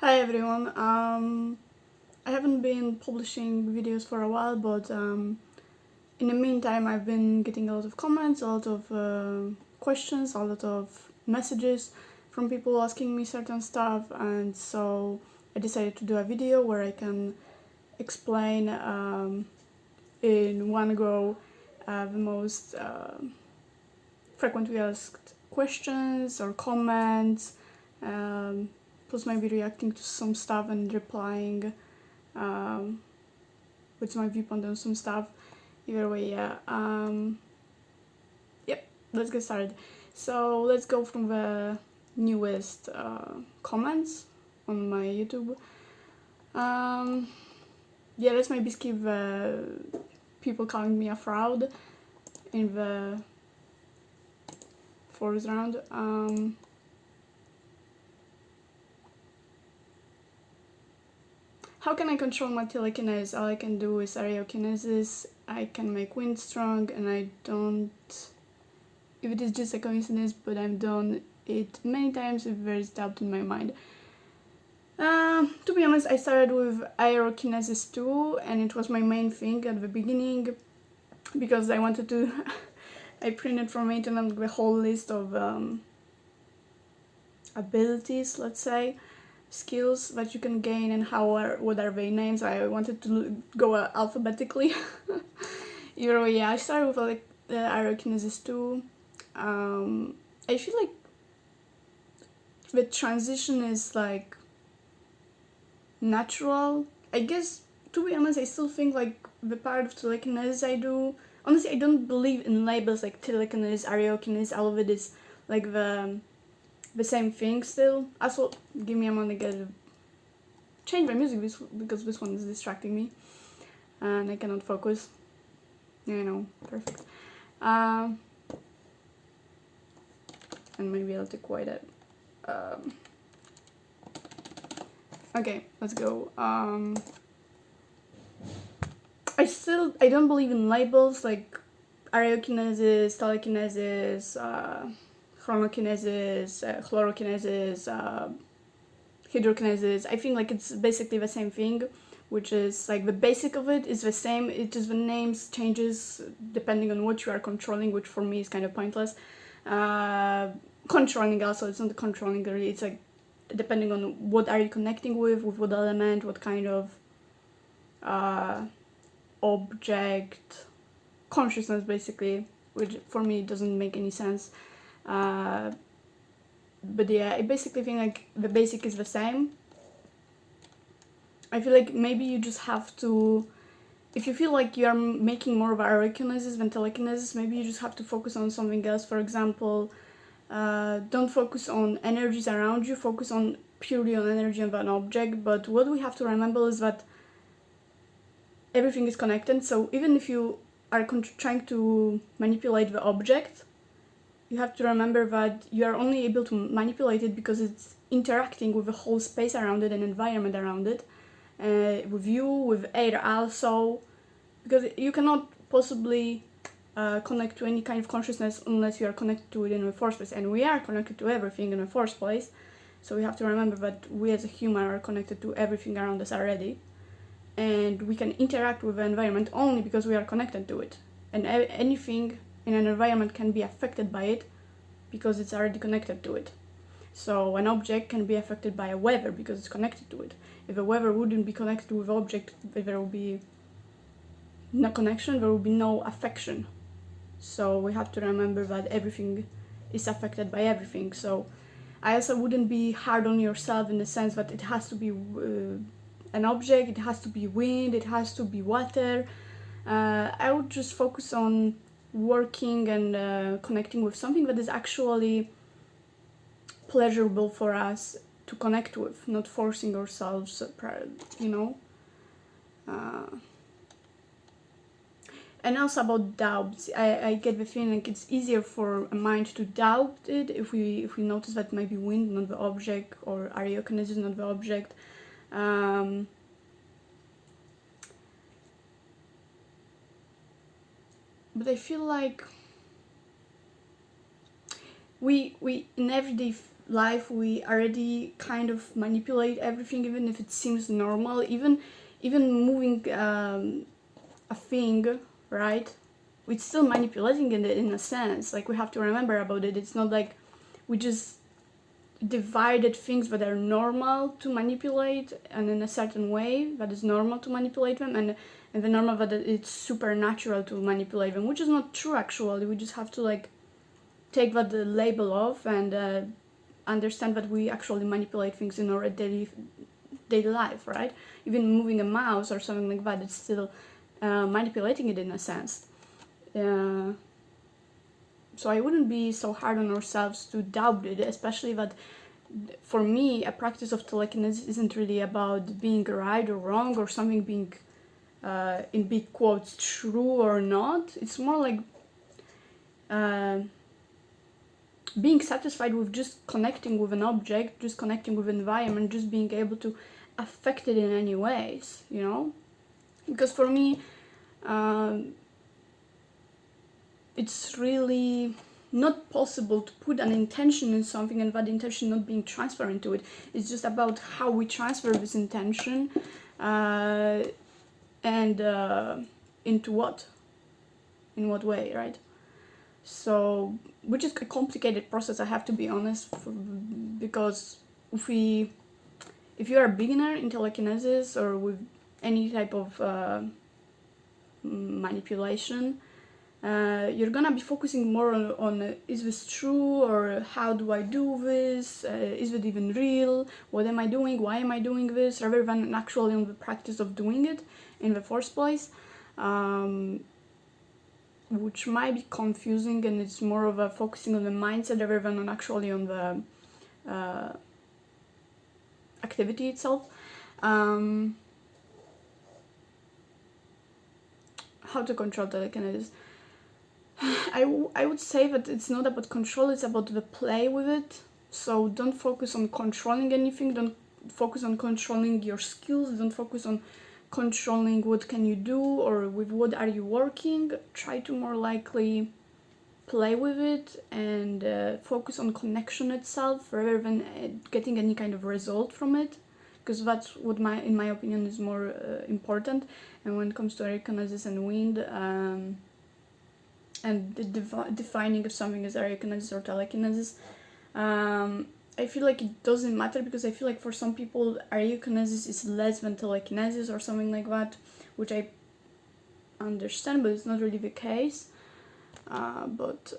Hi everyone. I haven't been publishing videos for a while, but in the meantime I've been getting a lot of comments, a lot of questions, a lot of messages from people asking me certain stuff, and so I decided to do a video where I can explain in one go the most frequently asked questions or comments, plus maybe reacting to some stuff and replying with my viewpoint on some stuff. Either way, yeah. Yep, let's get started. So let's go from the newest comments on my YouTube. Yeah, let's maybe skip the people calling me a fraud in the fourth round. How can I control my telekinesis? All I can do is areokinesis. I can make wind strong, and I don't... If it is just a coincidence, but I've done it many times if there is doubt in my mind. To be honest, I started with aerokinesis too, and it was my main thing at the beginning, because I wanted to... I printed from internet the whole list of abilities, let's say, skills that you can gain and what are their names. I wanted to go alphabetically. Either way, yeah, I started with like aerokinesis too. I feel like the transition is like natural. I guess, to be honest, I still think like the part of telekinesis I do, honestly I don't believe in labels like telekinesis, areokinesis, all of it is like the same thing still. Also, give me a moment to change my music because this one is distracting me and I cannot focus. Perfect. And maybe I'll take white out. Okay, let's go. I don't believe in labels like areokinesis, telekinesis, chronokinesis, chlorokinesis, hydrokinesis. I think like it's basically the same thing, which is like the basic of it is the same. It just the names changes depending on what you are controlling, which for me is kind of pointless. Controlling also, it's not controlling really. It's like depending on what are you connecting with what element, what kind of object, consciousness basically, which for me doesn't make any sense. But yeah, I basically think like the basic is the same. I feel like maybe you just have to, if you feel like you are making more of aerokinesis than telekinesis, maybe you just have to focus on something else. For example, don't focus on energies around you, focus on purely on energy of an object. But what we have to remember is that everything is connected, so even if you are trying to manipulate the object, you have to remember that you are only able to manipulate it because it's interacting with the whole space around it and environment around it, with you, with air also, because you cannot possibly connect to any kind of consciousness unless you are connected to it in the first place, and we are connected to everything in the first place, so we have to remember that we as a human are connected to everything around us already, and we can interact with the environment only because we are connected to it, and anything in an environment can be affected by it because it's already connected to it. So an object can be affected by a weather because it's connected to it. If a weather wouldn't be connected with object, there would be no connection, there would be no affection. So we have to remember that everything is affected by everything. So I also wouldn't be hard on yourself in the sense that it has to be an object, it has to be wind, it has to be water. I would just focus on working and connecting with something that is actually pleasurable for us to connect with, not forcing ourselves, And also about doubts, I get the feeling like it's easier for a mind to doubt it if we notice that maybe wind not the object or areokinesis not the object. But I feel like we in everyday life we already kind of manipulate everything, even if it seems normal. Even moving a thing, right? We're still manipulating it in a sense. Like, we have to remember about it. It's not like we just divided things that are normal to manipulate, and in a certain way that is normal to manipulate them, and the normal that it's supernatural to manipulate them, which is not true actually. We just have to like take that label off and understand that we actually manipulate things in our daily life, right? Even moving a mouse or something like that, it's still manipulating it in a sense. So I wouldn't be so hard on ourselves to doubt it, especially that for me a practice of telekinesis isn't really about being right or wrong or something being in big quotes true or not. It's more like being satisfied with just connecting with an object, just connecting with environment, just being able to affect it in any ways, you know? Because for me, it's really not possible to put an intention in something and that intention not being transferred into it. It's just about how we transfer this intention and into what, in what way, right? So, which is a complicated process, I have to be honest, because if you are a beginner in telekinesis or with any type of manipulation, you're gonna be focusing more on is this true, or how do I do this, is it even real, what am I doing, why am I doing this, rather than actually on the practice of doing it in the first place, which might be confusing, and it's more of a focusing on the mindset rather than on actually on the activity itself. How to control telekinesis? I would say that it's not about control, it's about the play with it. So don't focus on controlling anything, don't focus on controlling your skills, don't focus on controlling what can you do or with what are you working. Try to more likely play with it and focus on connection itself rather than getting any kind of result from it, because that's what in my opinion is more important. And when it comes to ariyokinesis and wind, and the defining of something as ariyokinesis or telekinesis, I feel like it doesn't matter, because I feel like for some people ariyokinesis is less than telekinesis or something like that, which I understand, but it's not really the case. But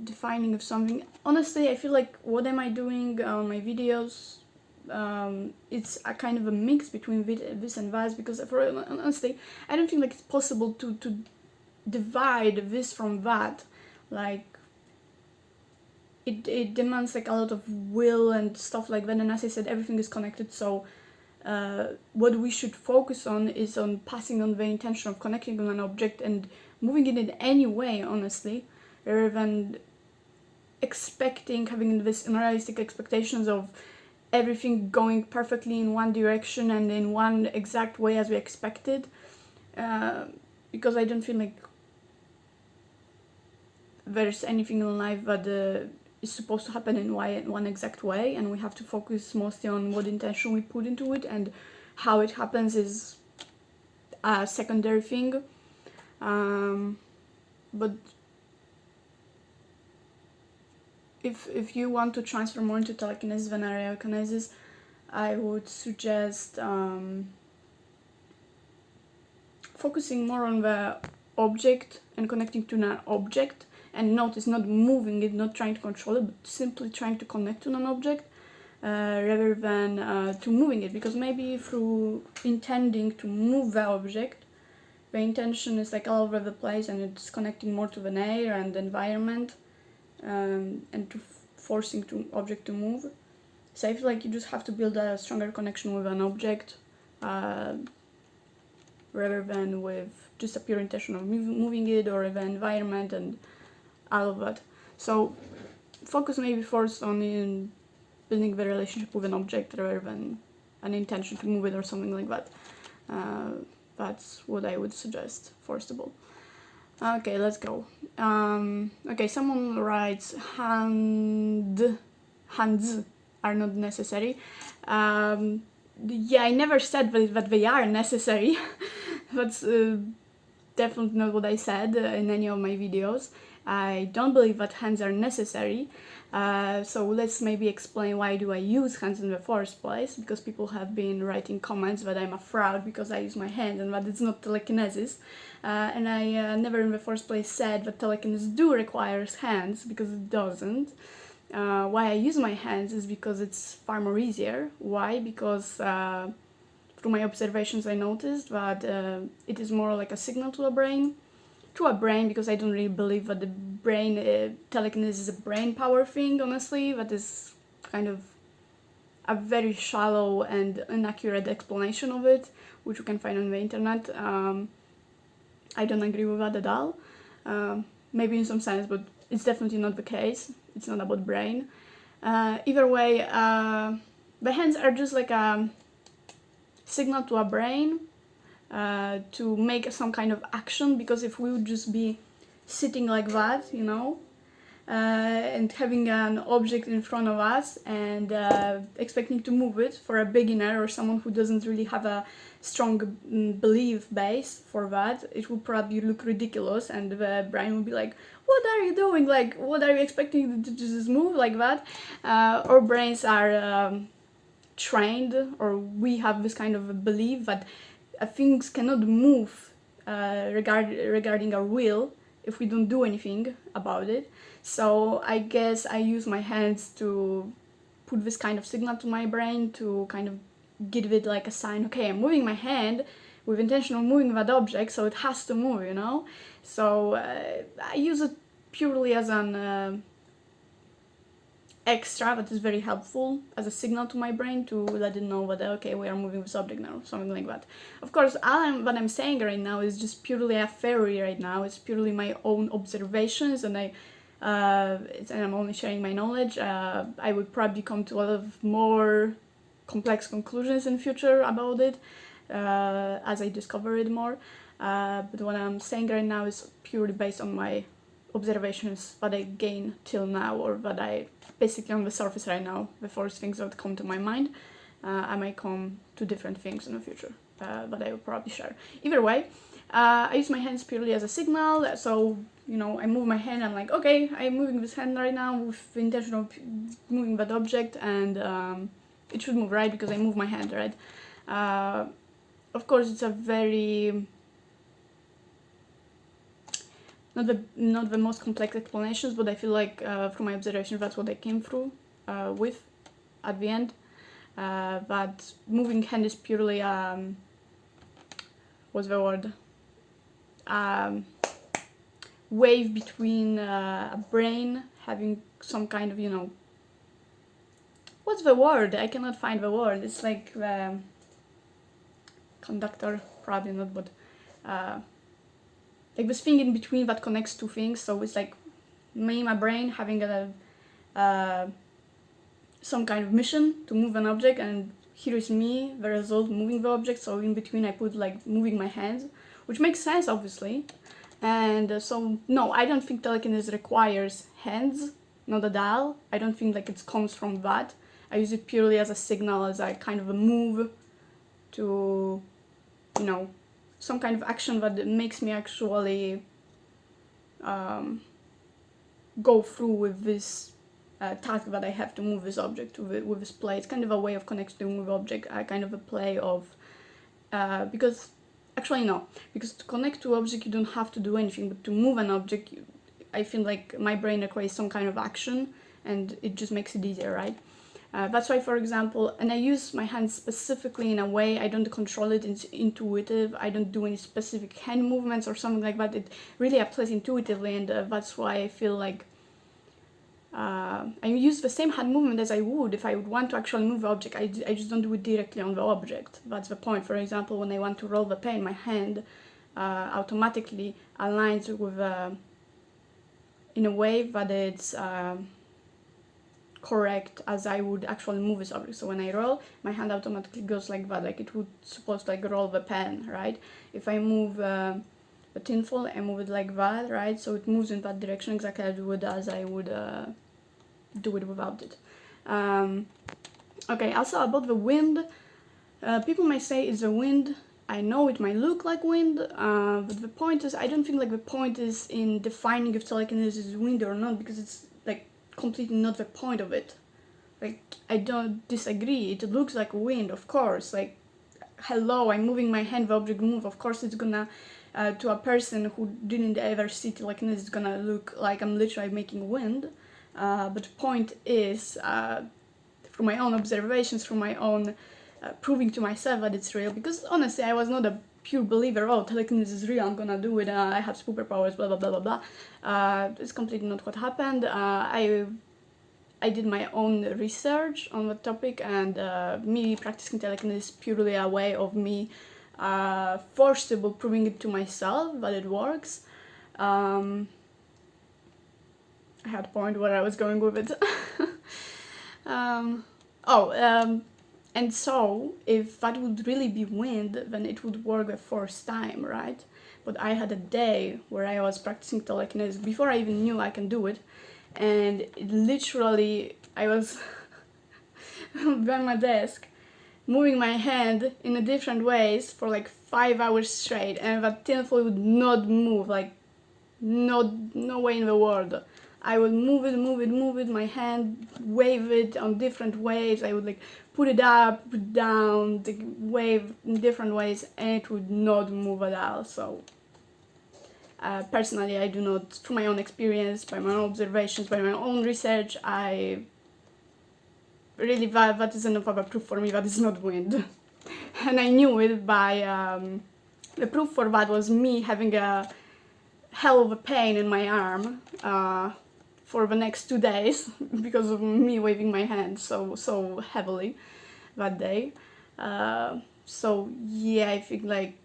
defining of something, honestly, I feel like what am I doing on my videos, it's a kind of a mix between this and that, because honestly I don't think like it's possible to divide this from that. Like it demands like a lot of will and stuff like that, and as I said, everything is connected. So what we should focus on is on passing on the intention of connecting with an object and moving it in any way, honestly, rather than having this unrealistic expectations of everything going perfectly in one direction and in one exact way as we expected, because I don't feel like there's anything in life that is supposed to happen in one exact way, and we have to focus mostly on what intention we put into it, and how it happens is a secondary thing. But if you want to transfer more into telekinesis than ariyokinesis, I would suggest focusing more on the object and connecting to an object, and notice not moving it, not trying to control it, but simply trying to connect to an object rather than to moving it, because maybe through intending to move the object, the intention is like all over the place and it's connecting more to the air and the environment, and to forcing to object to move. So I feel like you just have to build a stronger connection with an object rather than with just a pure intention of moving it or the environment and all of that. So focus maybe first on building the relationship with an object rather than an intention to move it or something like that. That's what I would suggest first of all. Okay, let's go. Okay, someone writes hand hands are not necessary. Yeah, I never said that they are necessary. That's definitely not what I said in any of my videos. I don't believe that hands are necessary. So let's maybe explain why do I use hands in the first place, because people have been writing comments that I'm a fraud because I use my hand and that it's not telekinesis. And I never in the first place said that telekinesis do requires hands, because it doesn't. Why I use my hands is because it's far more easier. Why? Because through my observations I noticed that it is more like a signal to a brain, because I don't really believe that the brain, telekinesis is a brain power thing, honestly. That is kind of a very shallow and inaccurate explanation of it, which you can find on the internet. I don't agree with that at all. Maybe in some sense, but it's definitely not the case. It's not about brain. Either way, the hands are just like a signal to a brain to make some kind of action, because if we would just be sitting like that, you know, and having an object in front of us and expecting to move it, for a beginner or someone who doesn't really have a strong belief base for that, it would probably look ridiculous, and the brain would be like, what are you doing? Like, what are you expecting to just move like that? Our brains are trained, or we have this kind of a belief that things cannot move regarding our will if we don't do anything about it. So I guess I use my hands to put this kind of signal to my brain to kind of give it like a sign, okay, I'm moving my hand with intention of moving that object, so it has to move, you know? So I use it purely as an extra that is very helpful, as a signal to my brain to let it know that, okay, we are moving this object now, something like that. Of course, what I'm saying right now is just purely a theory right now. It's purely my own observations, and I'm only sharing my knowledge. I would probably come to a lot of more complex conclusions in future about it as I discover it more. But what I'm saying right now is purely based on my observations that I gain till now, or that I basically on the surface right now, the first things that come to my mind. I might come to different things in the future that I will probably share. Either way, I use my hands purely as a signal. So, you know, I move my hand, I'm like, okay, I'm moving this hand right now with the intention of moving that object, and it should move, right, because I move my hand, right? Of course, it's a very not the most complex explanations, but I feel like from my observation that's what I came through with at the end. But moving hand is purely what's the word? Wave between a brain having some kind of, you know, what's the word? I cannot find the word. It's like the conductor, probably not, but like this thing in between that connects two things. So it's like me, my brain, having some kind of mission to move an object, and here is me, the result, moving the object. So in between I put like moving my hands, which makes sense, obviously. And so no, I don't think telekinesis requires hands, not at all. I don't think like it comes from that. I use it purely as a signal, as a kind of a move to, you know, some kind of action that makes me actually go through with this task that I have to move this object with this play. It's kind of a way of connecting with object, kind of a play of, because actually no, because to connect to object you don't have to do anything, but to move an object, I feel like my brain requires some kind of action, and it just makes it easier, right? That's why, for example, and I use my hands specifically in a way, I don't control it, it's intuitive, I don't do any specific hand movements or something like that, it really applies intuitively, and that's why I feel like I use the same hand movement as I would if I would want to actually move the object. I just don't do it directly on the object. That's the point. For example, when I want to roll the pen, my hand automatically aligns with in a way that it's correct as I would actually move this object. So when I roll, my hand automatically goes like that, like it would supposed to like roll the pen, right? If I move the tinfoil, I move it like that, right? So it moves in that direction exactly as I would do it without it. Okay, also about the wind, people may say it's a wind. I know it might look like wind, but the point is, I don't think like the point is in defining if telekinesis is wind or not, because it's like completely not the point of it. Like, I don't disagree, it looks like wind, of course, like, hello, I'm moving my hand, the object move, of course it's gonna, to a person who didn't ever see telekinesis, it's gonna look like I'm literally making wind, but the point is, from my own observations, from my own proving to myself that it's real, because honestly I was not a pure believer, oh, telekinesis is real, I'm gonna do it, I have superpowers, blah blah blah blah blah. It's completely not what happened. I did my own research on the topic, and me practicing telekinesis is purely a way of me forcibly proving it to myself that it works. I had a point where I was going with it. And so, if that would really be wind, then it would work the first time, right? But I had a day where I was practicing telekinesis before I even knew I can do it, and it literally, I was behind my desk, moving my hand in a different ways for like 5 hours straight, and that tinfoil would not move, like, no way in the world. I would move it, my hand, wave it on different ways. I would like put it up, put it down, like, wave in different ways, and it would not move at all. So personally, I do not, through my own experience, by my own observations, by my own research, I really, that is enough of a proof for me that it's not wind. And I knew it by, the proof for that was me having a hell of a pain in my arm for the next 2 days because of me waving my hand so heavily that day. So yeah, I think like,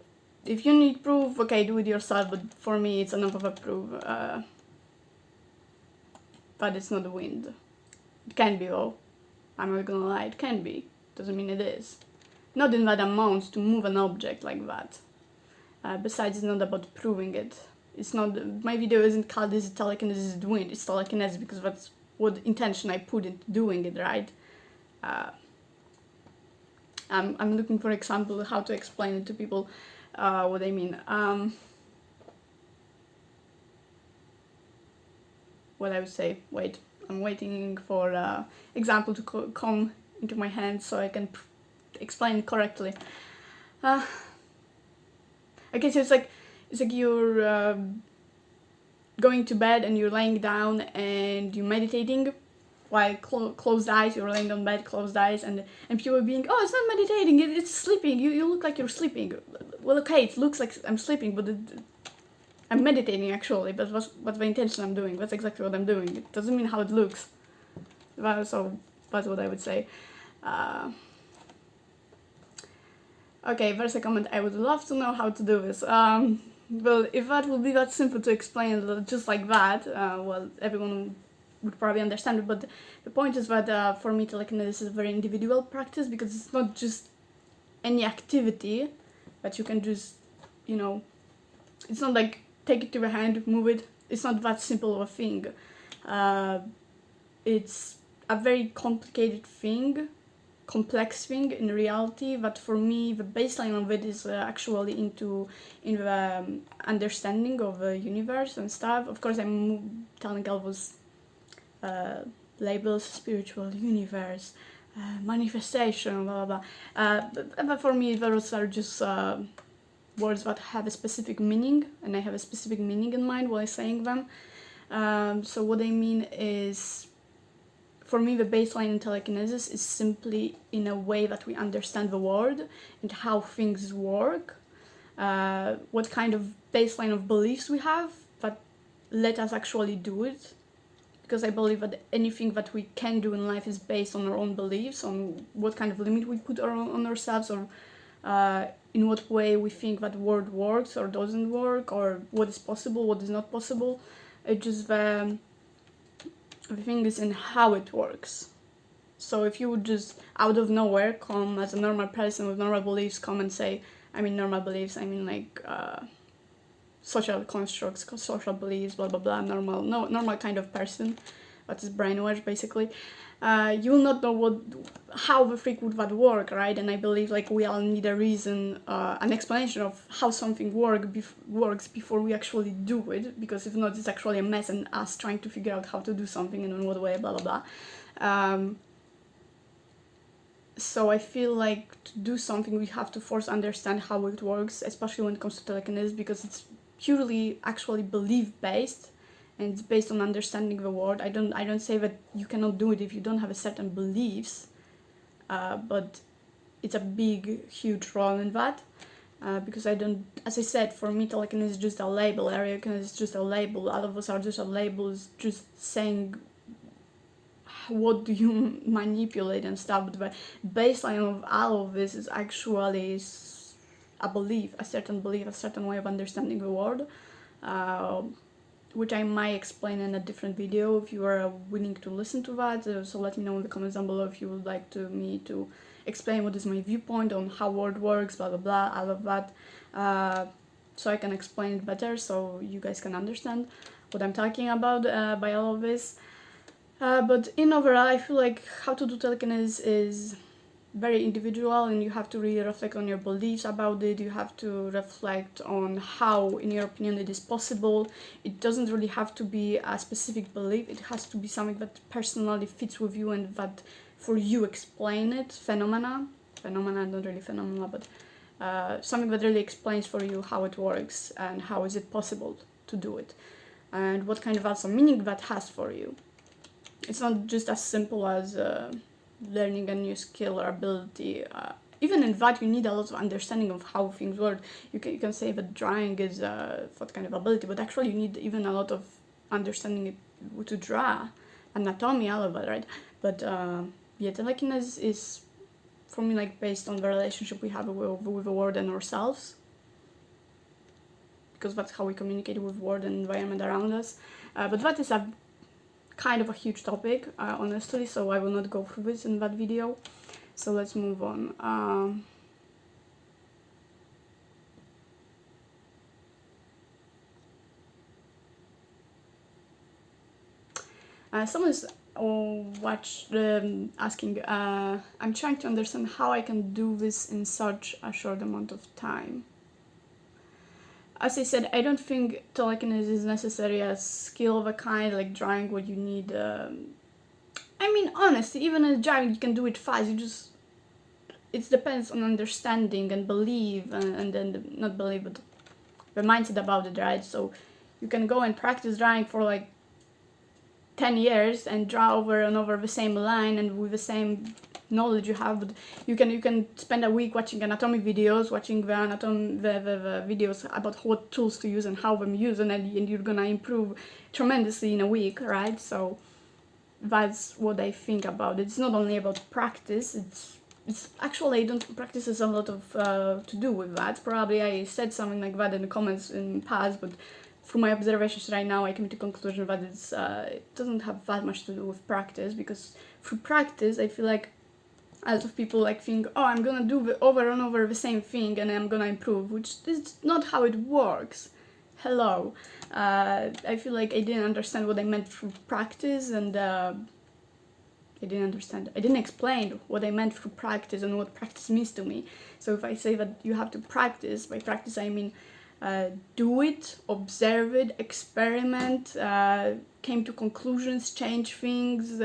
if you need proof, okay, do it yourself, but for me it's enough of a proof that it's not the wind. It can be, though. I'm not gonna lie, it can be. Doesn't mean it is. Not in that amount to move an object like that. Besides, it's not about proving it. It's not, my video isn't called "Is it telekinesis, is it wind?" It's telekinesis because that's what intention I put into doing it, right? I'm looking for example how to explain it to people, what I mean. What I would say, wait, I'm waiting for example to come into my hand so I can explain it correctly. Okay, so it's like you're going to bed and you're laying down and you're meditating while closed eyes, you're laying on bed, closed eyes, and people are being, oh, it's not meditating, it's sleeping, you look like you're sleeping. Well, okay, it looks like I'm sleeping, but I'm meditating actually, but what's the intention I'm doing? That's exactly what I'm doing. It doesn't mean how it looks. So that's what I would say. Okay, there's a comment, I would love to know how to do this. Well, if that would be that simple to explain just like that, well, everyone would probably understand it, but the point is that for me telekinesis is a very individual practice, because it's not just any activity that you can just, you know, it's not like take it to your hand, move it. It's not that simple of a thing. It's a very complicated thing, complex thing in reality, but for me the baseline of it is actually in the understanding of the universe and stuff. Of course, I'm telling all those labels, spiritual, universe, manifestation, blah blah blah. But for me those are just words that have a specific meaning, and I have a specific meaning in mind while saying them. So what I mean is, for me, the baseline in telekinesis is simply in a way that we understand the world and how things work, what kind of baseline of beliefs we have that let us actually do it. Because I believe that anything that we can do in life is based on our own beliefs, on what kind of limit we put on ourselves, or in what way we think that world works or doesn't work, or what is possible, what is not possible. It's just the thing is in how it works. So if you would just out of nowhere come as a normal person with normal beliefs, come and say, I mean normal beliefs, I mean like social constructs, social beliefs, blah blah blah, normal kind of person, what is brainwash basically, you will not know how the freak would that work, right? And I believe like we all need a reason, an explanation of how something works before we actually do it, because if not, it's actually a mess and us trying to figure out how to do something and in what way, blah blah blah. So I feel like to do something we have to first understand how it works, especially when it comes to telekinesis, because it's purely actually belief based, and it's based on understanding the world. I don't say that you cannot do it if you don't have a certain beliefs, but it's a big, huge role in that. Because as I said, for me, telekinesis is just a label, areokinesis is just a label, all of us are just a labels, just saying what do you manipulate and stuff, but the baseline of all of this is actually a belief, a certain way of understanding the world, which I might explain in a different video if you are willing to listen to that. So let me know in the comments down below if you would like me to explain what is my viewpoint on how world works, blah blah blah, all of that, so I can explain it better, so you guys can understand what I'm talking about by all of this. But in overall, I feel like how to do telekinesis is very individual, and you have to really reflect on your beliefs about it. You have to reflect on how, in your opinion, it is possible. It doesn't really have to be a specific belief. It has to be something that personally fits with you and that for you explain it. Phenomena, not really phenomena, but something that really explains for you how it works and how is it possible to do it, and what kind of also meaning that has for you. It's not just as simple as learning a new skill or ability. Even in that, you need a lot of understanding of how things work. You can say that drawing is that kind of ability, but actually you need even a lot of understanding to draw, anatomy, all of that, right? But yeah, telekinesis is, for me, like based on the relationship we have with the world and ourselves, because that's how we communicate with the world and environment around us. But that is a kind of a huge topic, honestly, so I will not go through this in that video. So let's move on. Someone is asking, I'm trying to understand how I can do this in such a short amount of time. As I said, I don't think telekinesis is necessary as skill of a kind, like drawing what you need. I mean, honestly, even in drawing, you can do it fast. It depends on understanding and belief, and then not belief, but the mindset about it, right? So you can go and practice drawing for like 10 years and draw over and over the same line and with the same knowledge you have, but you can spend a week watching anatomy videos, watching the videos about what tools to use and how them use, and you're gonna improve tremendously in a week, right? So that's what I think about it. It's not only about practice, it's actually, I don't practice has a lot of to do with that. Probably I said something like that in the comments in the past, but from my observations right now, I came to the conclusion that it doesn't have that much to do with practice, because through practice, I feel like a lot of people like think, oh, I'm gonna do over and over the same thing and I'm gonna improve, which is not how it works. Hello. I feel like I didn't understand what I meant through practice, and I didn't explain what I meant through practice and what practice means to me. So if I say that you have to practice, by practice I mean do it, observe it, experiment, came to conclusions, change things,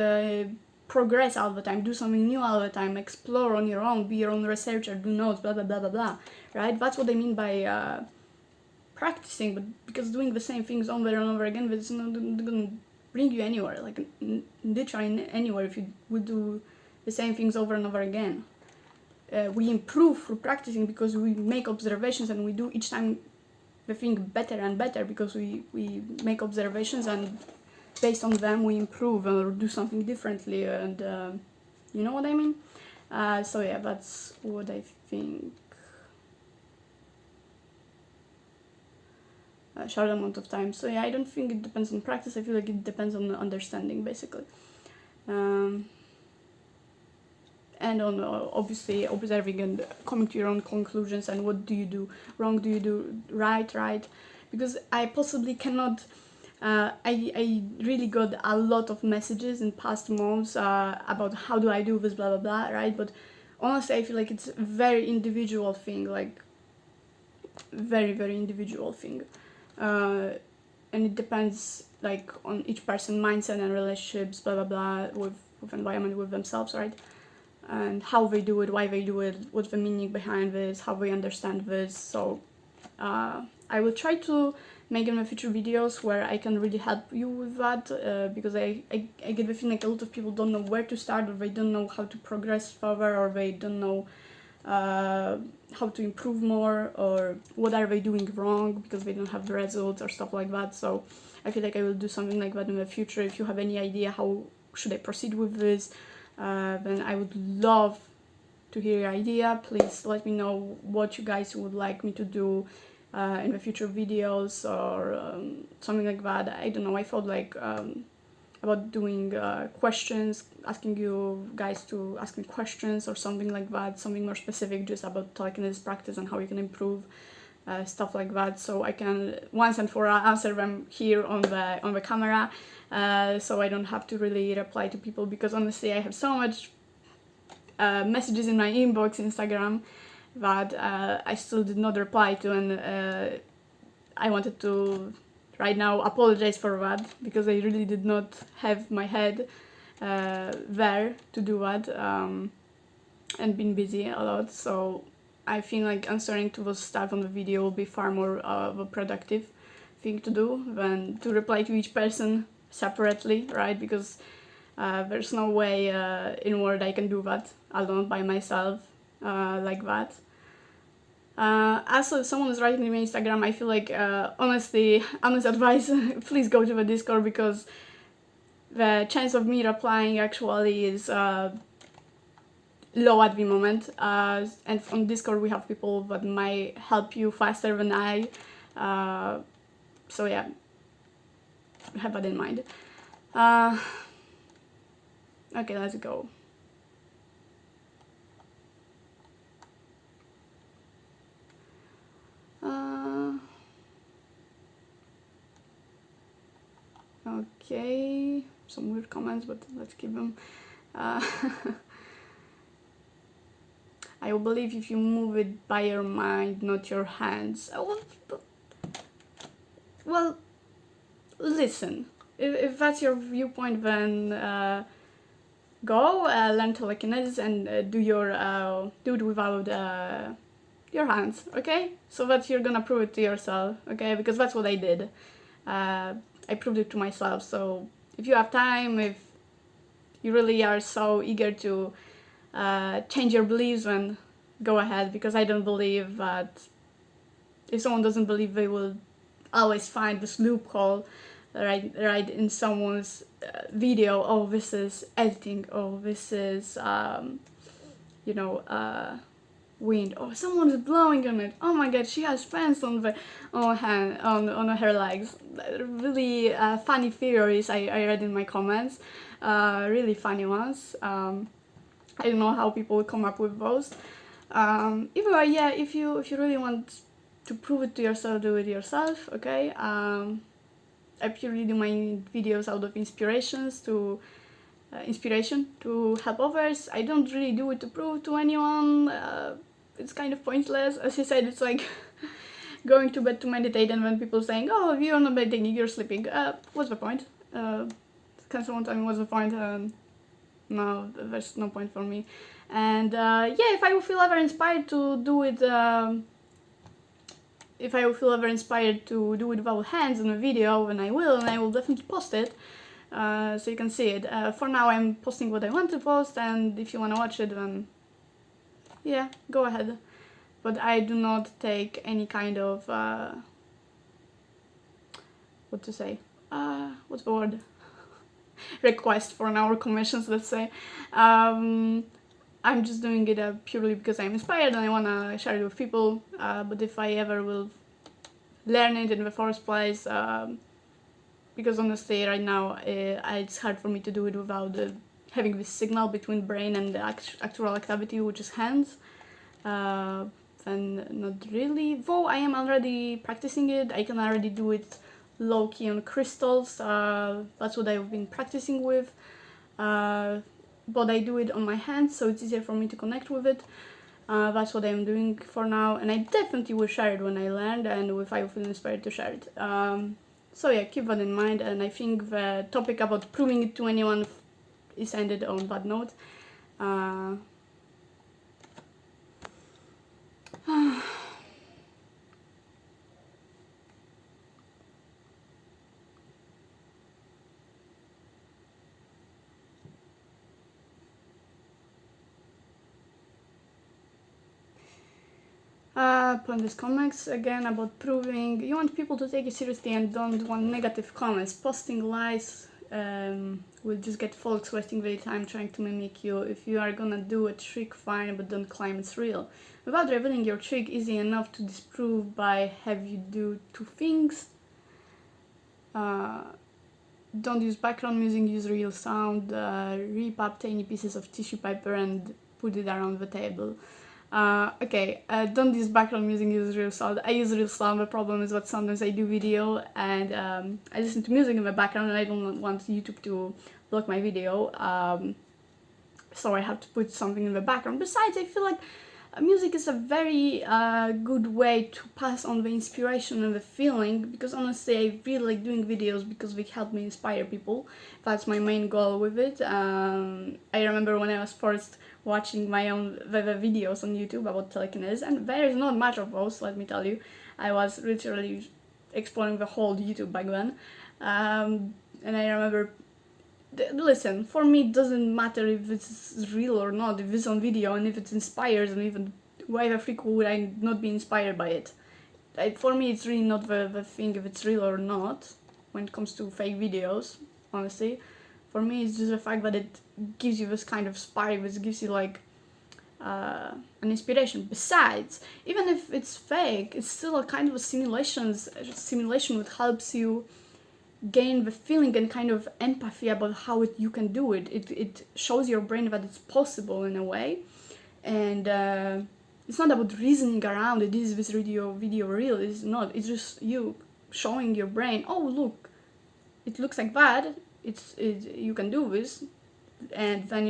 progress all the time, do something new all the time, explore on your own, be your own researcher, do notes, blah blah blah blah blah, right? That's what I mean by practicing. But because doing the same things over and over again, it's not gonna bring you anywhere, like literally anywhere, if you would do the same things over and over again. We improve through practicing because we make observations and we do each time the thing better and better, because we make observations and based on them we improve or do something differently, and you know what I mean? So yeah, that's what I think. A short amount of time. So yeah, I don't think it depends on practice. I feel like it depends on understanding, basically. And on obviously observing and coming to your own conclusions, and what do you do wrong, do you do right, because I possibly cannot I really got a lot of messages in past months about how do I do this, blah blah blah, right? But honestly, I feel like it's a very individual thing, like very individual thing, and it depends like on each person mindset and relationships, blah blah blah, with environment, with themselves, right? And how they do it, why they do it, what's the meaning behind this, how they understand this. So I will try to make in the future videos where I can really help you with that, because I get the feeling like a lot of people don't know where to start, or they don't know how to progress further, or they don't know how to improve more, or what are they doing wrong because they don't have the results or stuff like that. So I feel like I will do something like that in the future. If you have any idea how should I proceed with this, then I would love to hear your idea. Please let me know what you guys would like me to do in the future videos, or something like that. I don't know, I thought like about doing questions, asking you guys to ask me questions or something like that, something more specific just about telekinesis practice and how you can improve, stuff like that, so I can once and for all answer them here on the camera, so I don't have to really reply to people, because honestly I have so much messages in my inbox Instagram that I still did not reply to, and I wanted to right now apologize for that, because I really did not have my head there to do that, and been busy a lot. So I feel like answering to those stuff on the video will be far more of a productive thing to do than to reply to each person separately, right? Because there's no way in Word I can do that alone by myself like that. Also, if someone is writing to me on Instagram, I feel like, honest advice, please go to the Discord, because the chance of me replying actually is low at the moment. And on Discord we have people that might help you faster than I. So yeah, have that in mind. Okay, let's go. Okay, some weird comments, but let's keep them. I will believe if you move it by your mind, not your hands. Well, listen. If that's your viewpoint, then go learn telekinesis and do it without your hands, okay? So that you're gonna prove it to yourself, okay? Because that's what I did. I proved it to myself. So if you have time, if you really are so eager to change your beliefs, then go ahead, because I don't believe that if someone doesn't believe, they will always find this loophole right in someone's video. Oh, this is editing. Oh, this is wind. Oh, someone is blowing on it. Oh my god, she has fans on her legs. Really funny theories I read in my comments. Really funny ones. I don't know how people come up with those. Either way, yeah, if you really want to prove it to yourself, do it yourself, okay? I purely do my videos out of inspiration to help others. I don't really do it to prove to anyone. It's kind of pointless. As you said, it's like going to bed to meditate, and when people saying, oh, you're not meditating, you're sleeping. What's the point? Can someone tell me what's the point? No, there's no point for me. And yeah, if I will feel ever inspired to do it, without hands in a video, then I will, and I will definitely post it, so you can see it. For now, I'm posting what I want to post, and if you want to watch it, then yeah, go ahead. But I do not take any kind of what's the word? Request for an hour commissions, let's say. I'm just doing it purely because I'm inspired and I want to share it with people, but if I ever will learn it in the first place, because honestly right now it's hard for me to do it without having this signal between brain and the actual activity, which is hands, then not really. Though I am already practicing it, I can already do it low key on crystals. That's what I've been practicing with. But I do it on my hands, so it's easier for me to connect with it. That's what I'm doing for now, and I definitely will share it when I learn and if I feel inspired to share it. So yeah, keep that in mind, and I think the topic about proving it to anyone is ended on that note. Pointless comments again about proving. You want people to take you seriously and don't want negative comments. Posting lies will just get folks wasting their time trying to mimic you. If you are gonna do a trick, fine, but don't claim it's real. Without revealing your trick, easy enough to disprove by have you do two things. Don't use background music, use real sound. Rip up tiny pieces of tissue paper and put it around the table. Don't use background music, use real sound. I use real sound. The problem is that sometimes I do video and I listen to music in the background and I don't want YouTube to block my video. So I have to put something in the background. Besides, I feel like music is a very good way to pass on the inspiration and the feeling, because honestly I really like doing videos because they help me inspire people. That's my main goal with it. I remember when I was first watching my own the videos on YouTube about telekinesis, and there is not much of those, let me tell you. I was literally exploring the whole YouTube back then, and I remember, listen, for me it doesn't matter if it's real or not, if it's on video and if it inspires, and even why the freak would I not be inspired by it? For me it's really not the thing if it's real or not when it comes to fake videos, honestly. For me it's just the fact that it gives you this kind of spark, which gives you like an inspiration. Besides, even if it's fake, it's still a kind of a simulation which helps you gain the feeling and kind of empathy about how you can do it. It shows your brain that it's possible in a way, and it's not about reasoning around it. Is this video real? It's not. It's just you showing your brain, oh look, it looks like that. You can do this. And then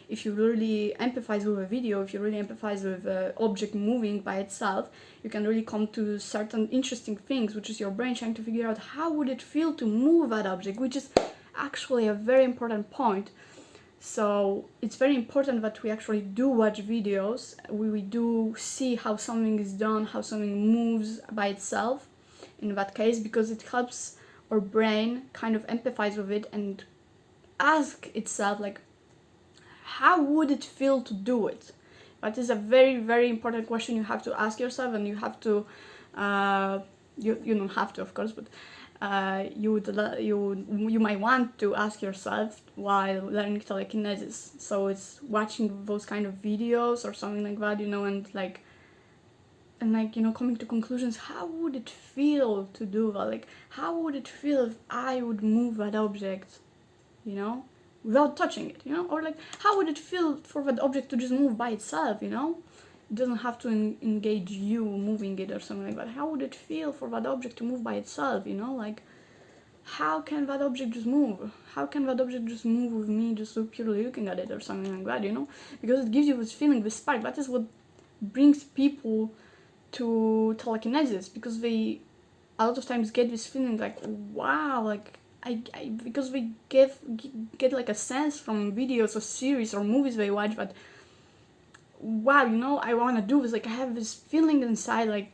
if you really empathize with a video, if you really empathize with the object moving by itself, you can really come to certain interesting things, which is your brain trying to figure out how would it feel to move that object, which is actually a very important point. So it's very important that we actually do watch videos, we do see how something is done, how something moves by itself in that case, because it helps our brain kind of empathize with it and ask itself like, how would it feel to do it? That is a very, very important question you have to ask yourself, and you have to you don't have to, of course, but you might want to ask yourself while learning telekinesis. So it's watching those kind of videos or something like that, and coming to conclusions. How would it feel to do that? Like, how would it feel if I would move that object, without touching it, or like, how would it feel for that object to just move by itself, It doesn't have to engage you moving it or something like that. How would it feel for that object to move by itself, like, how can that object just move? How can that object just move with me just so purely looking at it or something like that, Because it gives you this feeling, this spark. That is what brings people to telekinesis, because they a lot of times get this feeling like, wow, like, because we get like a sense from videos or series or movies they watch that, wow, I want to do this. Like, I have this feeling inside, like,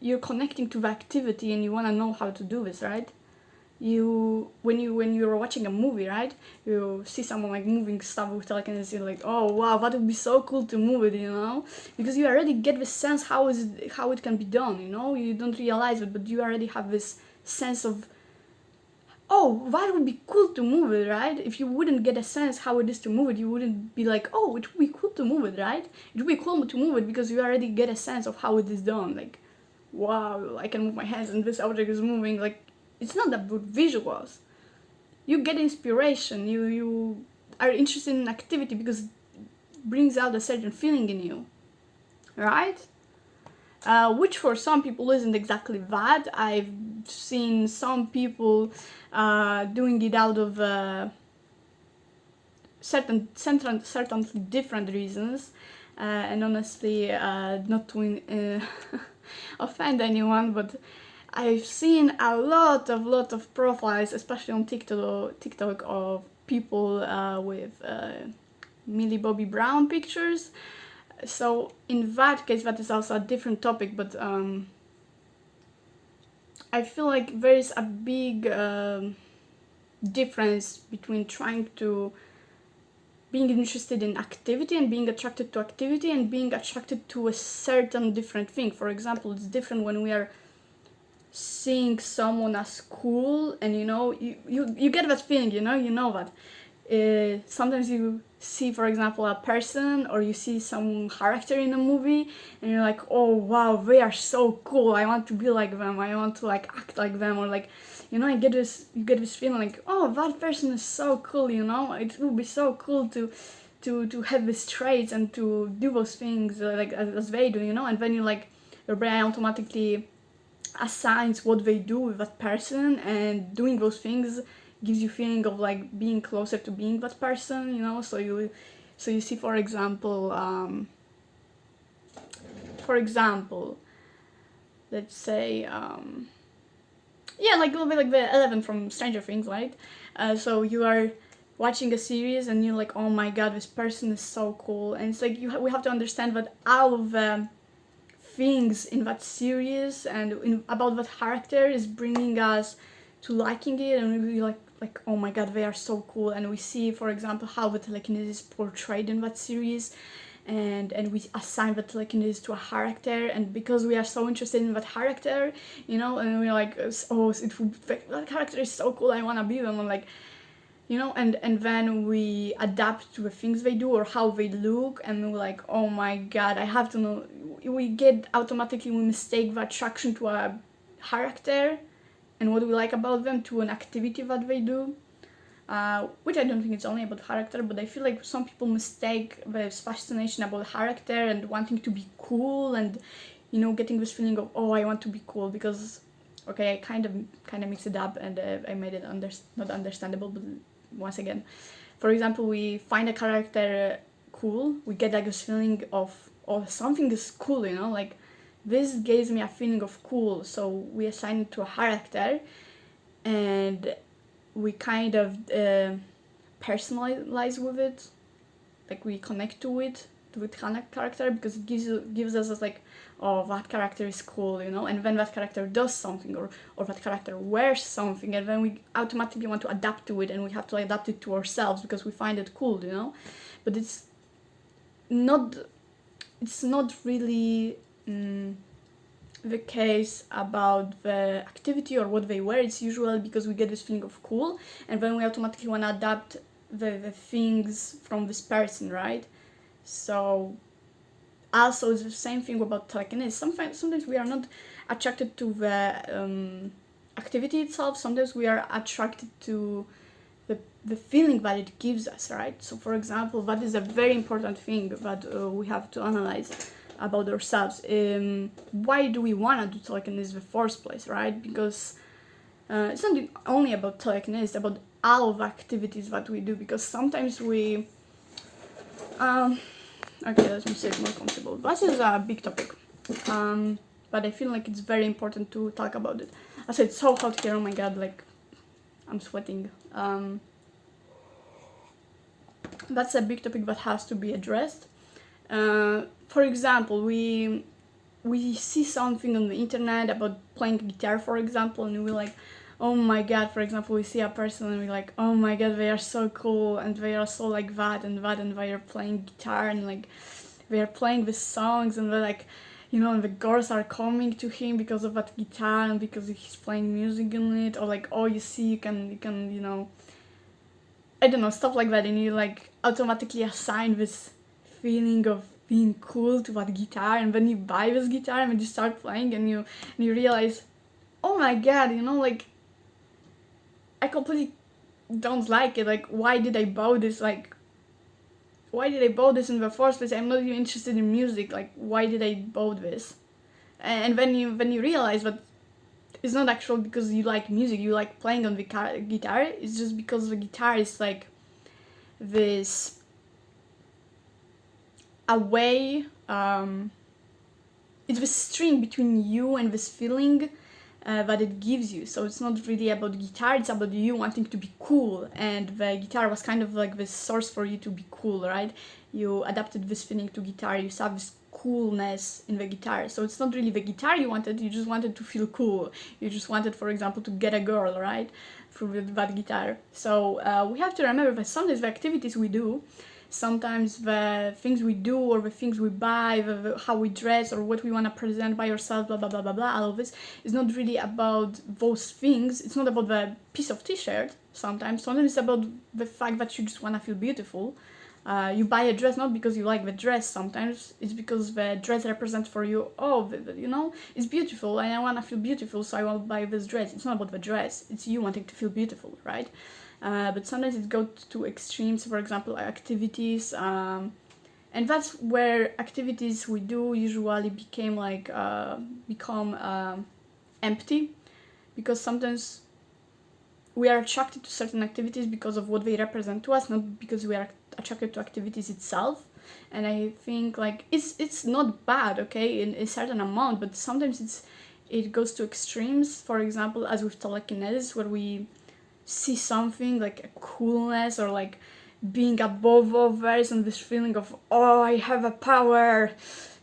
you're connecting to the activity and you want to know how to do this, right? When you're watching a movie, right, you see someone like moving stuff with telekinesis, you're like, oh wow, that would be so cool to move it, because you already get this sense how it can be done, you don't realize it, but you already have this sense of, oh, that would be cool to move it, right? If you wouldn't get a sense how it is to move it, you wouldn't be like, oh, it would be cool to move it, right? It would be cool to move it because you already get a sense of how it is done. Like, wow, I can move my hands and this object is moving. Like, it's not about visuals. You get inspiration. You are interested in activity because it brings out a certain feeling in you, right? which for some people isn't exactly bad. I've seen some people doing it out of certain different reasons, and honestly, not to offend anyone, but I've seen a lot of profiles, especially on TikTok of people with Millie Bobby Brown pictures. So in that case, that is also a different topic, but I feel like there is a big difference between trying to being interested in activity and being attracted to activity and being attracted to a certain different thing. For example, it's different when we are seeing someone as cool, and you get that feeling, you know that sometimes you see, for example, a person or you see some character in a movie and you're like, oh wow, they are so cool, I want to be like them, I want to like act like them, or like, you get this feeling like, oh, that person is so cool, it would be so cool to have these traits and to do those things like as they do, and then your brain automatically assigns what they do with that person, and doing those things gives you feeling of like being closer to being that person, so you see, for example, let's say yeah, like a little bit like the Eleven from Stranger Things, right? So you are watching a series and you're like, oh my god, this person is so cool, and it's like we have to understand that all of the things in that series and about that character is bringing us to liking it, and we like, oh my god, they are so cool. And we see, for example, how the telekinesis is portrayed in that series, and we assign the telekinesis to a character, and because we are so interested in that character, and we're like, oh, that character is so cool, I want to be them, and like, and then we adapt to the things they do or how they look, and we're like, oh my god, I have to know. We mistake the attraction to a character and what we like about them to an activity that they do, which I don't think it's only about character, but I feel like some people mistake this fascination about character and wanting to be cool and getting this feeling of, oh, I want to be cool, because okay, I kind of mixed it up and I made it not understandable, but once again, for example, we find a character cool, we get like this feeling of, oh, something is cool, like this gives me a feeling of cool, so we assign it to a character and we kind of personalize with it, like we connect to it, to the character, because it gives us like, oh, that character is cool, and when that character does something or that character wears something, and then we automatically want to adapt to it, and we have to adapt it to ourselves because we find it cool, but it's not really the case about the activity or what they wear. It's usually because we get this feeling of cool, and then we automatically want to adapt the things from this person, right? So also it's the same thing about telekinesis. Sometimes we are not attracted to the activity itself, sometimes we are attracted to the feeling that it gives us, right? So for example, that is a very important thing that we have to analyze about ourselves. Why do we want to do telekinesis in the first place, right? Because it's not only about telekinesis, it's about all of the activities that we do, because sometimes we okay, let me say it more comfortable. This is a big topic, but I feel like it's very important to talk about it. I said it's so hot here, oh my god, like I'm sweating. That's a big topic that has to be addressed. For example, we see something on the internet about playing guitar, for example, and we're like, oh my god, for example, we see a person and we're like, oh my god, they are so cool and they are so like that and they are playing guitar and like they are playing the songs, and they're like, and the girls are coming to him because of that guitar and because he's playing music on it, or like, oh, you see, you can I don't know, stuff like that, and you like automatically assign this feeling of being cool to that guitar, and then you buy this guitar and you start playing and you realize, oh my god, like I completely don't like it. Like, why did I buy this? Like, why did I buy this in the first place? I'm not even interested in music. Like, why did I buy this? and when you realize that it's not actually because you like music, you like playing on the guitar, it's just because the guitar is like this a way, it's the string between you and this feeling that it gives you. So it's not really about the guitar, it's about you wanting to be cool, and the guitar was kind of like this source for you to be cool, right? You adapted this feeling to guitar, you saw this coolness in the guitar. So it's not really the guitar you wanted, you just wanted to feel cool. You just wanted, for example, to get a girl, right? Through that guitar. So we have to remember that sometimes the activities we do, sometimes the things we do or the things we buy, how we dress or what we want to present by ourselves, blah blah blah blah blah, all of this is not really about those things. It's not about the piece of t-shirt. Sometimes it's about the fact that you just want to feel beautiful. You buy a dress not because you like the dress, sometimes it's because the dress represents for you, oh, you know, it's beautiful and I want to feel beautiful, so I want to buy this dress. It's not about the dress, it's you wanting to feel beautiful, right? But sometimes it goes to extremes, for example, activities, and that's where activities we do usually become empty, because sometimes we are attracted to certain activities because of what they represent to us, not because we are attracted to activities itself. And I think like it's not bad, okay, in a certain amount, but sometimes it goes to extremes. For example, as with telekinesis, where we see something like a coolness or like being above others and this feeling of, oh, I have a power,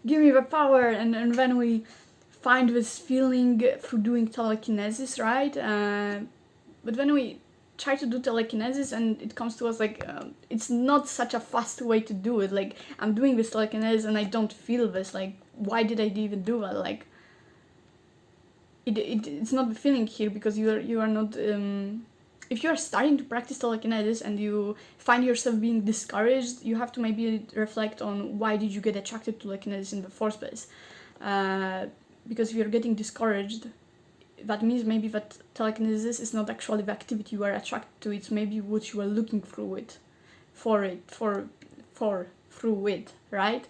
give me the power, and then we find this feeling through doing telekinesis, right? But when we try to do telekinesis and it comes to us like it's not such a fast way to do it. Like, I'm doing this telekinesis and I don't feel this, like, why did I even do that? Like, it's not the feeling here, because you are not if you are starting to practice telekinesis and you find yourself being discouraged, you have to maybe reflect on why did you get attracted to telekinesis in the first place. Because if you're getting discouraged, that means maybe that telekinesis is not actually the activity you are attracted to, it's maybe what you are looking through it, through it, right?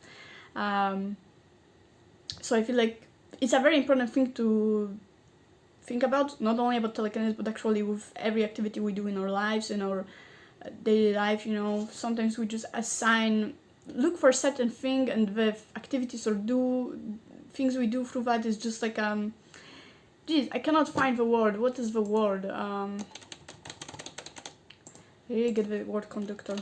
So I feel like it's a very important thing to think about, not only about telekinesis, but actually with every activity we do in our lives, in our daily life, you know. Sometimes we just look for a certain thing, and the activities or things we do through that is just like geez, I cannot find the word. What is the word? Here you get the word conductor.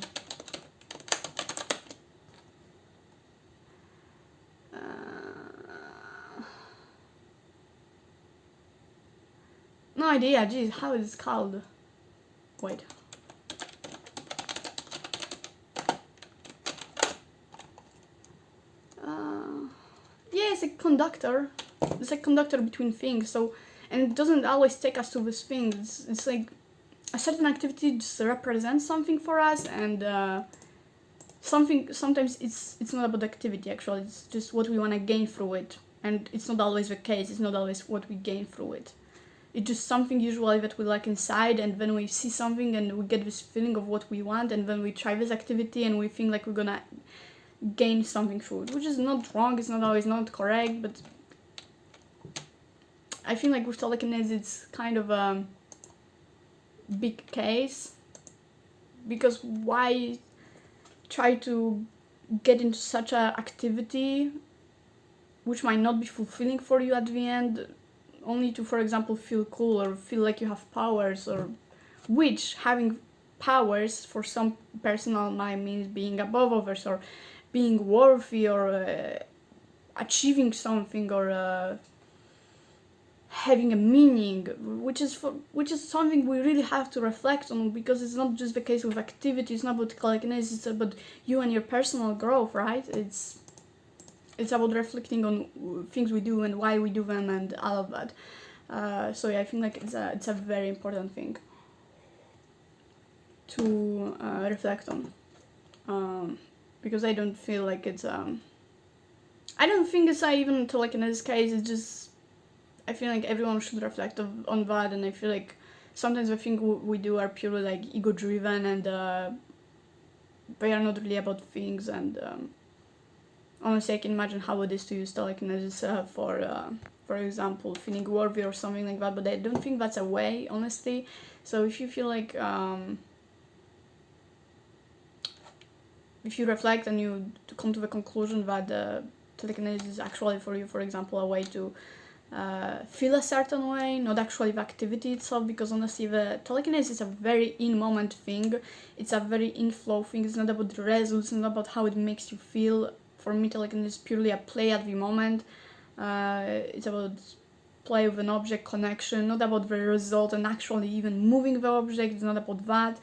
No idea. Geez, how is it called? Wait. Yeah, it's a conductor. It's a conductor between things. So, and it doesn't always take us to this thing. It's like a certain activity just represents something for us, and something. Sometimes it's not about activity. Actually, it's just what we want to gain through it, and it's not always the case. It's not always what we gain through it. It's just something usually that we like inside, and then we see something and we get this feeling of what we want, and then we try this activity and we think like we're gonna gain something through it, which is not wrong, it's not always not correct, but I feel like with telekinesis it's kind of a big case, because why try to get into such a activity which might not be fulfilling for you at the end, only to, for example, feel cool or feel like you have powers, or which having powers for some personal might mean being above others or being worthy or achieving something or having a meaning, which is something we really have to reflect on, because it's not just the case with activity. It's not about telekinesis, it's about you and your personal growth, right? It's about reflecting on things we do and why we do them and all of that. So yeah, I think like it's a very important thing to reflect on, because I don't feel like it's I don't think it's even telekinesis case. It's just I feel like everyone should reflect on that, and I feel like sometimes the things we do are purely like ego driven, and they are not really about things, and honestly, I can imagine how it is to use telekinesis for example, feeling worthy or something like that, but I don't think that's a way, honestly. So if you feel like, if you reflect and you come to the conclusion that telekinesis is actually for you, for example, a way to feel a certain way, not actually the activity itself, because honestly the telekinesis is a very in-moment thing, it's a very in-flow thing, it's not about the results, it's not about how it makes you feel. For me, telekinesis is purely a play at the moment. It's about play with an object, connection, not about the result and actually even moving the object, it's not about that.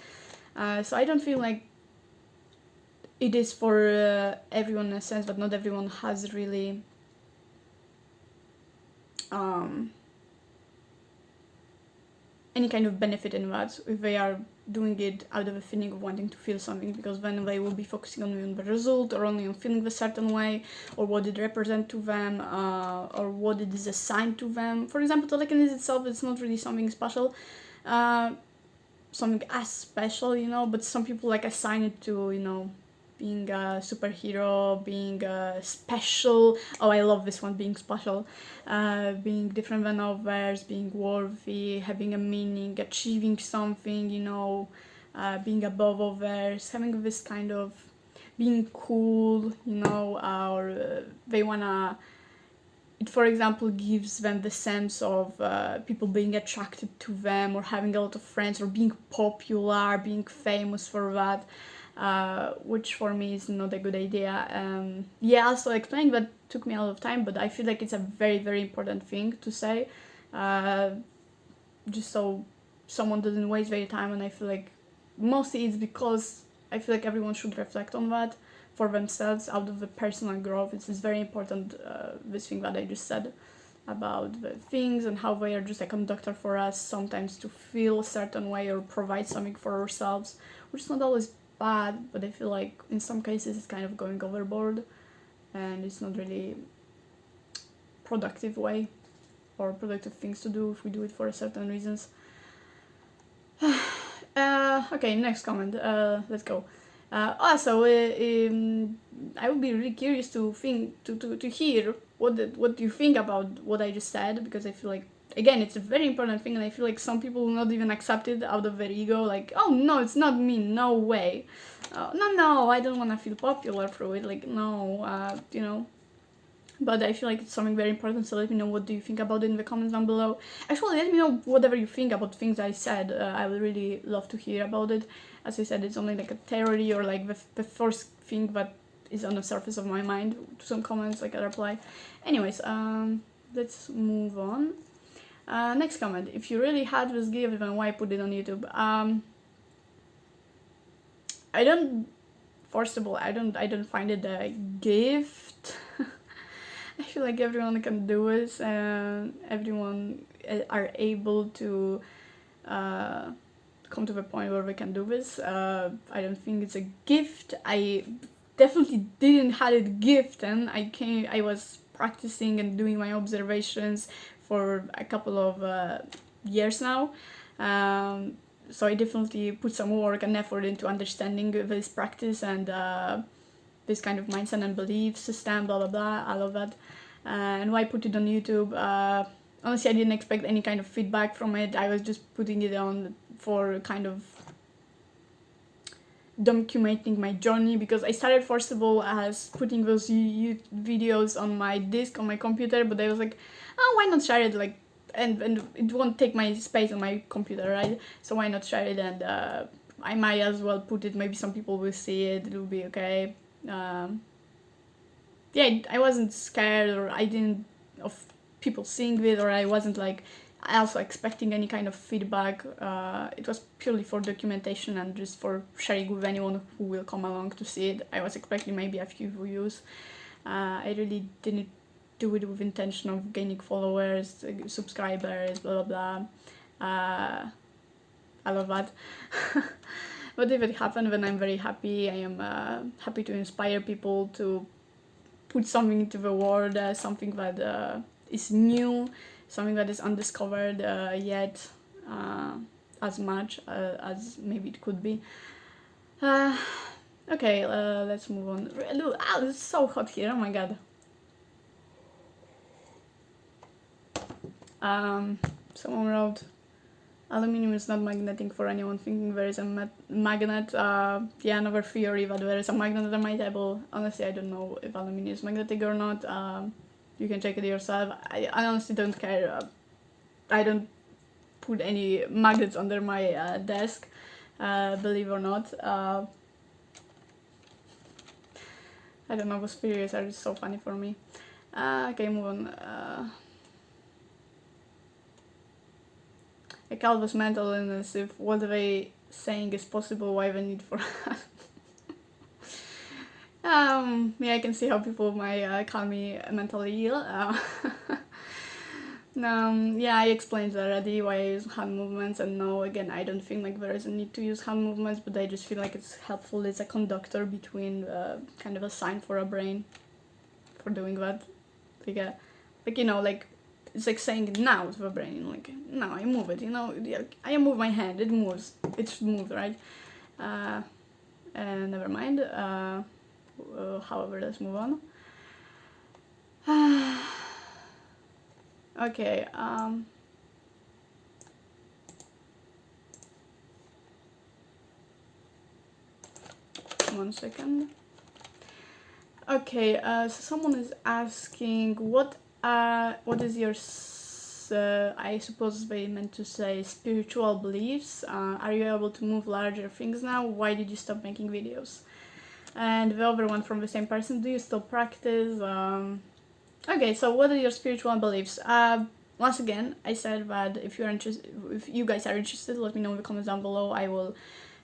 So I don't feel like it is for everyone in a sense, but not everyone has really any kind of benefit in that if they are doing it out of a feeling of wanting to feel something, because then they will be focusing only on the result or only on feeling the certain way or what it represents to them or what it is assigned to them. For example, telekinesis itself, it's not really something special, something as special, but some people like assign it to, being a superhero, being special. Oh, I love this one, being special. Being different than others, being worthy, having a meaning, achieving something, being above others, having this kind of being cool, or they wanna. It, for example, gives them the sense of people being attracted to them or having a lot of friends or being popular, being famous for that. Which for me is not a good idea. Also explaining that took me a lot of time, but I feel like it's a very, very important thing to say, just so someone doesn't waste their time. And I feel like mostly it's because I feel like everyone should reflect on that for themselves out of the personal growth. It's very important, this thing that I just said about the things and how they are just a conductor for us sometimes to feel a certain way or provide something for ourselves, which is not always bad, but I feel like in some cases it's kind of going overboard and it's not really productive way or productive things to do if we do it for certain reasons. Okay, next comment. Let's go. Also, I would be really curious to hear what you think about what I just said, because I feel like, again, it's a very important thing, and I feel like some people will not even accept it out of their ego, like, oh no, it's not me, no way. No, I don't want to feel popular through it, like, no, but I feel like it's something very important, so let me know what do you think about it in the comments down below. Actually, let me know whatever you think about things I said. I would really love to hear about it. As I said, it's only like a theory or like the first thing that is on the surface of my mind. To some comments, like I reply. Anyways, let's move on. Next comment. If you really had this gift, then why put it on YouTube? I don't. First of all, I don't find it a gift. I feel like everyone can do it, and everyone are able to come to the point where we can do this. I don't think it's a gift. I definitely didn't had it gift, and I was practicing and doing my observations for a couple of years now. So I definitely put some work and effort into understanding this practice and this kind of mindset and belief system, blah blah blah, all of that. And why put it on YouTube? Honestly, I didn't expect any kind of feedback from it. I was just putting it on for kind of documenting my journey, because I started first of all as putting those videos on my disk on my computer, but I was like, oh, why not share it, like, and it won't take my space on my computer, right? So why not share it, and I might as well put it, maybe some people will see it, it'll be okay. I wasn't scared, or I didn't of people seeing it, or I wasn't like also expecting any kind of feedback. It was purely for documentation and just for sharing with anyone who will come along to see it. I was expecting maybe a few views. I really didn't do it with intention of gaining followers, subscribers, blah blah blah. I love that. But if it happened, then I'm very happy. I am happy to inspire people to put something into the world, something that is new, something that is undiscovered yet as much as maybe it could be. Okay, let's move on. Look, it's so hot here, oh my god. Someone wrote, aluminum is not magnetic for anyone thinking there is a magnet. Yeah, another theory that there is a magnet on my table. Honestly, I don't know if aluminum is magnetic or not. You can check it yourself. I honestly don't care. I don't put any magnets under my desk, believe or not. I don't know, those theories are just so funny for me. Okay, move on. A cult was mental illness. If what they saying is possible, why the need for yeah, I can see how people might call me mentally ill. Yeah, I explained already why I use hand movements, and no, again, I don't think like there is a need to use hand movements, but I just feel like it's helpful. It's a conductor between kind of a sign for a brain for doing that. Like you know, like it's like saying now to the brain, like now I move it. You know, I move my hand, it moves, it's moved, right? And never mind. However, let's move on. Okay. 1 second. Okay. So someone is asking what is your I suppose they meant to say spiritual beliefs. Are you able to move larger things now? Why did you stop making videos? And the other one from the same person, do you still practice? Okay, so what are your spiritual beliefs? Once again, I said that if you're interested, if you guys are interested, let me know in the comments down below. I will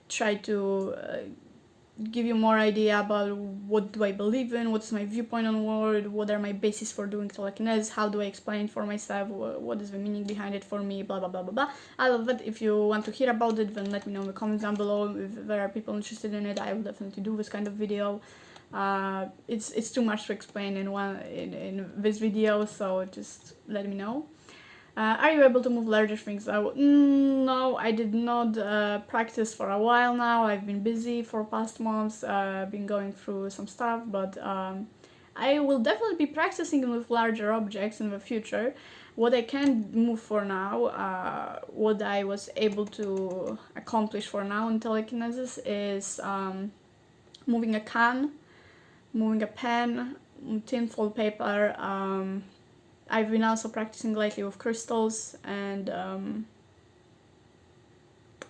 try to give you more idea about what do I believe in, what's my viewpoint on the world, what are my bases for doing telekinesis, how do I explain it for myself, what is the meaning behind it for me, blah blah blah blah blah. I love it. If you want to hear about it, then let me know in the comments down below. If there are people interested in it, I will definitely do this kind of video. It's too much to explain in this video, so just let me know. Are you able to move larger things? No, I did not practice for a while now. I've been busy for past months, been going through some stuff, but I will definitely be practicing with larger objects in the future. What I can move for now, what I was able to accomplish for now in telekinesis is moving a can, moving a pen, tinfoil paper. I've been also practicing lately with crystals and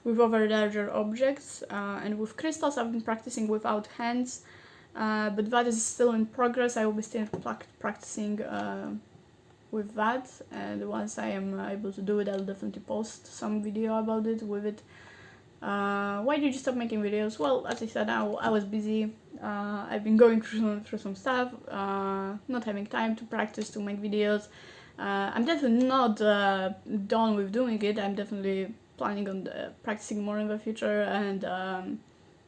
with other larger objects. And with crystals, I've been practicing without hands, but that is still in progress. I will be still practicing with that, and once I am able to do it, I'll definitely post some video about it with it. Why did you stop making videos? Well, as I said, I was busy. I've been going through some stuff, not having time to practice to make videos. I'm definitely not done with doing it. I'm definitely planning on practicing more in the future and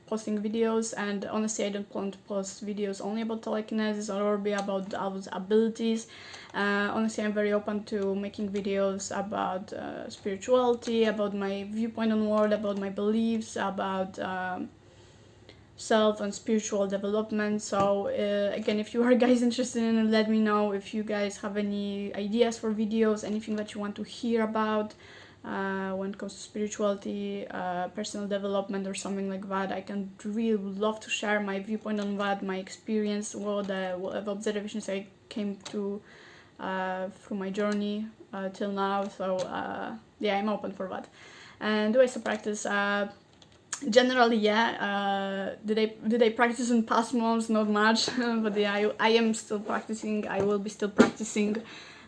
posting videos. And honestly, I don't plan to post videos only about telekinesis or be about those abilities. Honestly, I'm very open to making videos about spirituality, about my viewpoint on the world, about my beliefs, about self and spiritual development. So again, if you are guys interested in it, let me know. If you guys have any ideas for videos, anything that you want to hear about when it comes to spirituality, personal development or something like that, I can really love to share my viewpoint on that, my experience, what the observations I came to through my journey till now. So yeah, I'm open for that. And do I still practice? Generally, yeah. Did I practice in past months? Not much, but yeah, I am still practicing. I will be still practicing.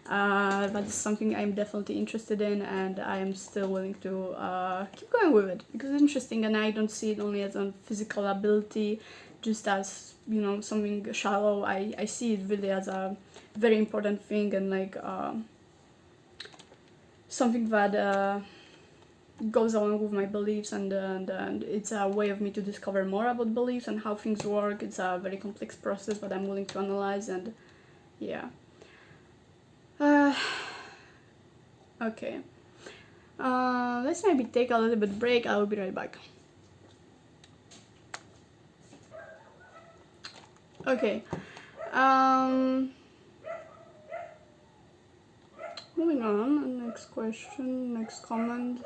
That's something I'm definitely interested in, and I am still willing to keep going with it because it's interesting, and I don't see it only as a physical ability, just as, you know, something shallow. I see it really as a very important thing, and like something that goes along with my beliefs, and it's a way of me to discover more about beliefs and how things work. It's a very complex process that I'm willing to analyze, and yeah. Okay. Let's maybe take a little bit break. I will be right back. Okay. Moving on. Next question. Next comment.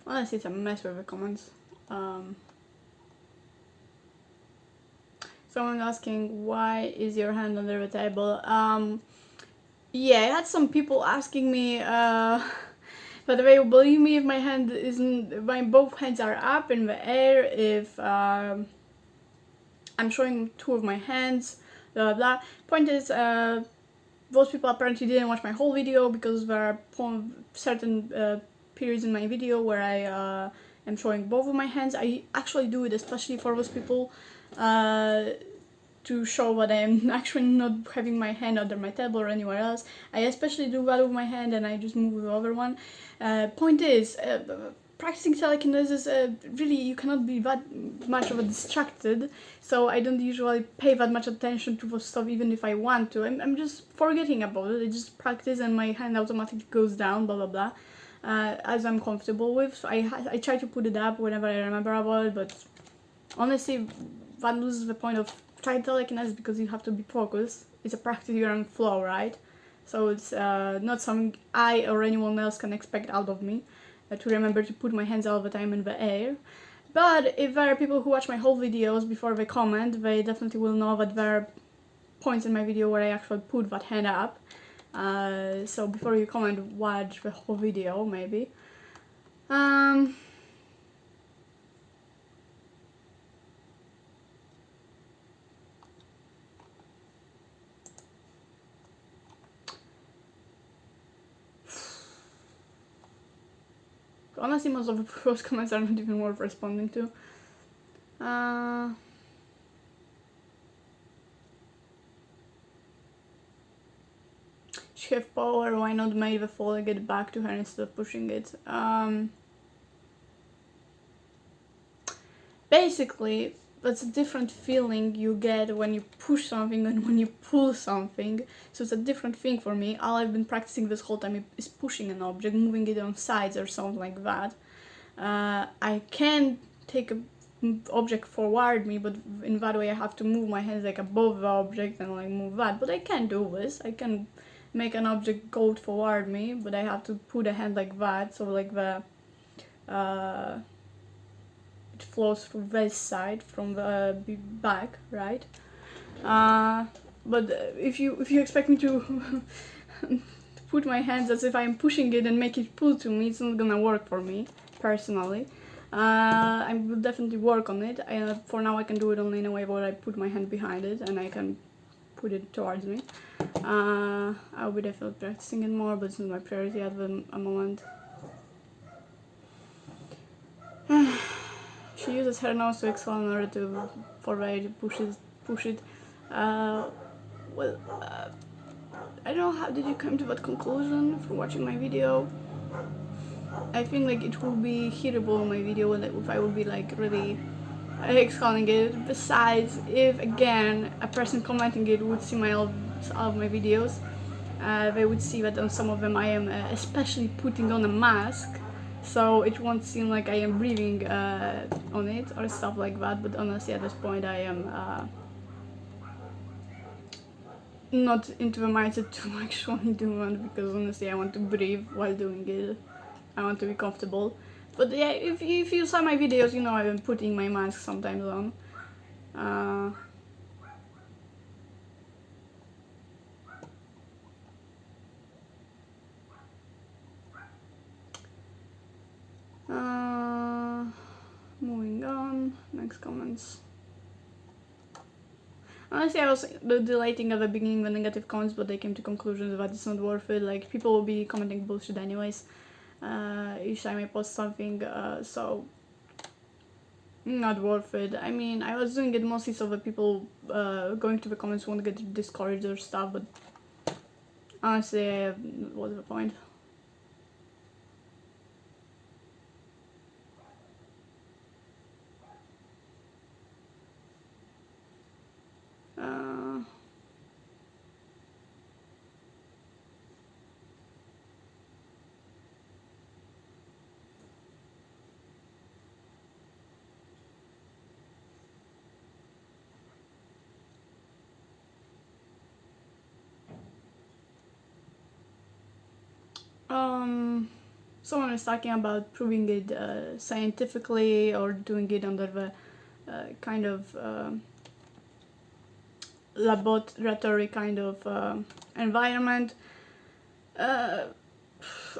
Honestly, it's a mess with the comments. Someone asking, why is your hand under the table? Yeah, I had some people asking me, by the way, believe me, if my hand isn't, my both hands are up in the air, if I'm showing two of my hands, blah blah blah. Point is, those people apparently didn't watch my whole video because there are certain periods in my video where I am showing both of my hands. I actually do it especially for those people to show that I am actually not having my hand under my table or anywhere else. I especially do that with my hand and I just move with the other one. Point is, practicing telekinesis, really you cannot be that much of a distracted, so I don't usually pay that much attention to the stuff even if I want to. I'm just forgetting about it. I just practice and my hand automatically goes down, blah blah blah, as I'm comfortable with. So I try to put it up whenever I remember about it, but honestly that loses the point of trying telekinesis because you have to be focused. It's a practice, you're on flow, right? So it's not something I or anyone else can expect out of me. To remember to put my hands all the time in the air. But if there are people who watch my whole videos before they comment, they definitely will know that there are points in my video where I actually put that hand up. So before you comment, watch the whole video, maybe. Honestly, most of those comments are not even worth responding to. She have power, why not make the fall and get back to her instead of pushing it? Basically, that's a different feeling you get when you push something and when you pull something. So it's a different thing for me. All I've been practicing this whole time is pushing an object, moving it on sides or something like that. I can take an object forward me, but in that way I have to move my hands like above the object and like move that. But I can do this. I can make an object go forward me, but I have to put a hand like that, so like the it flows through this side from the back, right? But if you expect me to put my hands as if I'm pushing it and make it pull to me, it's not gonna work for me personally. I will definitely work on it. For now I can do it only in a way where I put my hand behind it and I can put it towards me. I'll be definitely practicing it more, but it's not my priority at the moment. She uses her nose to exhale in order for Ray to push it. Well, I don't know, how did you come to that conclusion from watching my video? I think like it will be hearable in my video if I would be like really exhaling it. Besides, if again a person commenting it would see all of my videos, they would see that on some of them I am especially putting on a mask, so it won't seem like I am breathing on it or stuff like that. But honestly, at this point I am not into the mindset to actually do one, because honestly I want to breathe while doing it. I want to be comfortable. But yeah, if you saw my videos, you know I've been putting my mask sometimes on. Moving on, next comments. Honestly, I was deleting at the beginning the negative comments, but they came to conclusions that it's not worth it. Like, people will be commenting bullshit anyways each time I post something, so not worth it. I mean, I was doing it mostly so that people going to the comments won't get discouraged or stuff, but Honestly, what's the point? Uh, Someone is talking about proving it scientifically or doing it under the kind of laboratory kind of environment. Uh,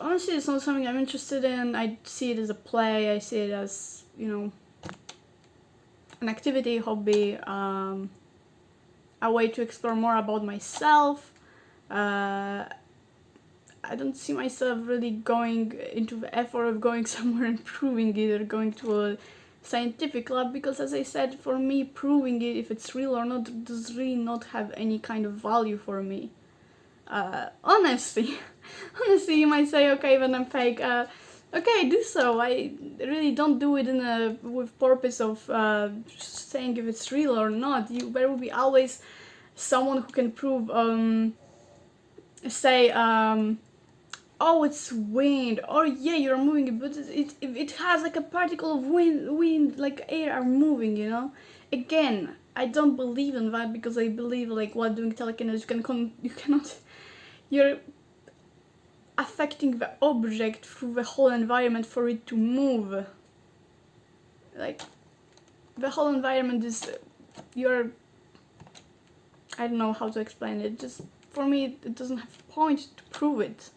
Honestly, it's not something I'm interested in. I see it as a play. I see it as, you know, an activity, hobby, a way to explore more about myself. I don't see myself really going into the effort of going somewhere and proving it or going to a scientific lab, because as I said, for me, proving it, if it's real or not, does really not have any kind of value for me. Honestly, honestly, you might say, okay, then I'm fake. Okay, do so. I really don't do it in a with purpose of saying if it's real or not. There will be always someone who can prove, say, oh, it's wind, or yeah, you're moving it, but it has like a particle of wind, like air are moving, you know. Again, I don't believe in that, because I believe like while doing telekinesis, you cannot, you're affecting the object through the whole environment for it to move. Like, the whole environment is, you're, I don't know how to explain it, just for me it doesn't have point to prove it,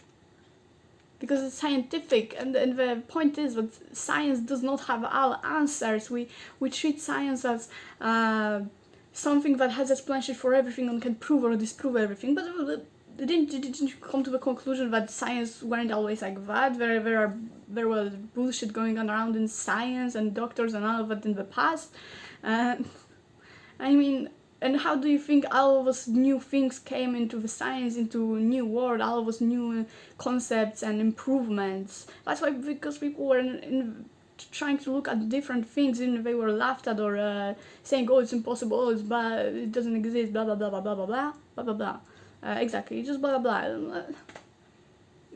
because it's scientific, and the point is that science does not have all answers. We treat science as something that has explanation for everything and can prove or disprove everything, but didn't you come to the conclusion that science weren't always like that? There was bullshit going on around in science and doctors and all of that in the past. I mean, and how do you think all of those new things came into the science, into a new world, all of those new concepts and improvements? That's why, because people were trying to look at different things and they were laughed at, or saying, oh, it's impossible, oh, it's bad, it doesn't exist, blah blah blah blah blah blah blah blah blah blah. Exactly, just blah blah blah.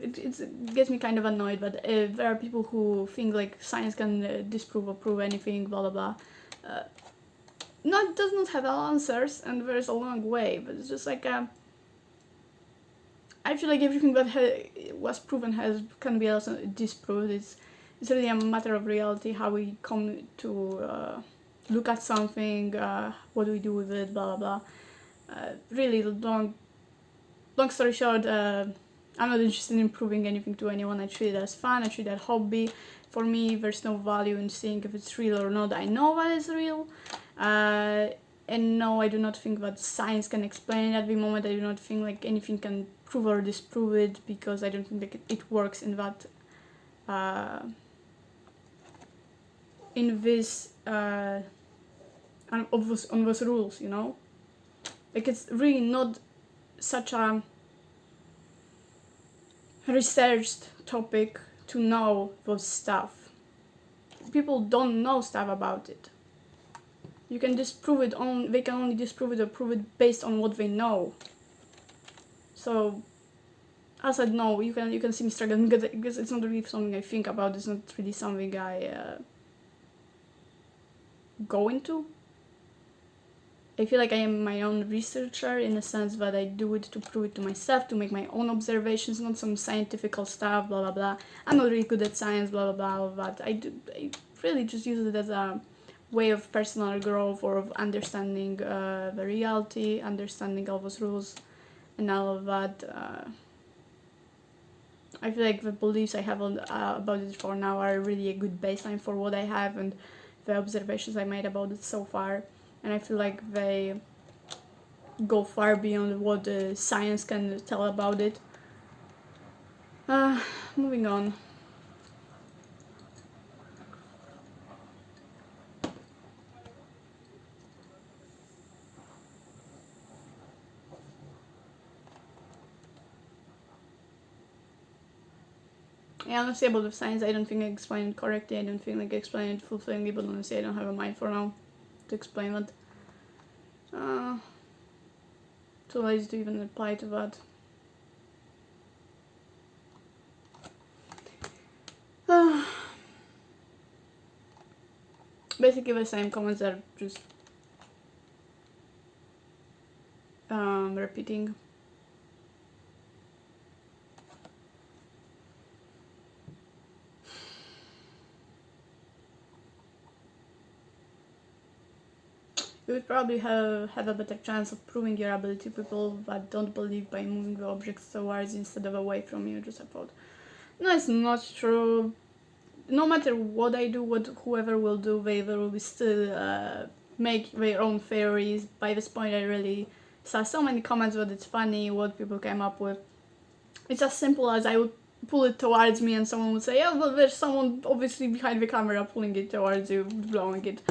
It gets me kind of annoyed, but there are people who think like science can disprove or prove anything, blah blah blah. Does not have all answers, and there's a long way, but it's just like I feel like everything that was proven can be also disproved. It's really a matter of reality, how we come to look at something, what do we do with it, blah blah blah. Really long story short, I'm not interested in proving anything to anyone. I treat it as fun. I treat it as hobby. For me, there's no value in seeing if it's real or not. I know that it's real. And no, I do not think that science can explain it at the moment. I do not think like anything can prove or disprove it, because I don't think like it works in that in this on those rules, you know. Like, it's really not such a researched topic to know those stuff. People don't know stuff about it. You can disprove it on, they can only disprove it or prove it based on what they know. So, as I said, no, you can see me struggling, because it's not really something I think about. It's not really something I go into. I feel like I am my own researcher, in the sense that I do it to prove it to myself, to make my own observations, not some scientific stuff, blah blah blah. I'm not really good at science, blah blah blah, but I really just use it as a way of personal growth, or of understanding the reality, understanding all those rules and all of that. I feel like the beliefs I have about it for now are really a good baseline for what I have and the observations I made about it so far. And I feel like they go far beyond what the science can tell about it. Moving on. honestly, about the science, I don't think I explained it correctly. I don't think like I explained it fulfillingly, but honestly, I don't have a mind for now to explain that. Too lazy to even reply to that. Basically the same comments that are just repeating. You would probably have a better chance of proving your ability to people that don't believe by moving the objects towards instead of away from you, just a thought. No, it's not true. No matter what I do, what whoever will do, they will still make their own theories. By this point, I really saw so many comments that it's funny what people came up with. It's as simple as I would pull it towards me and someone would say, oh, well, there's someone obviously behind the camera pulling it towards you, blowing it.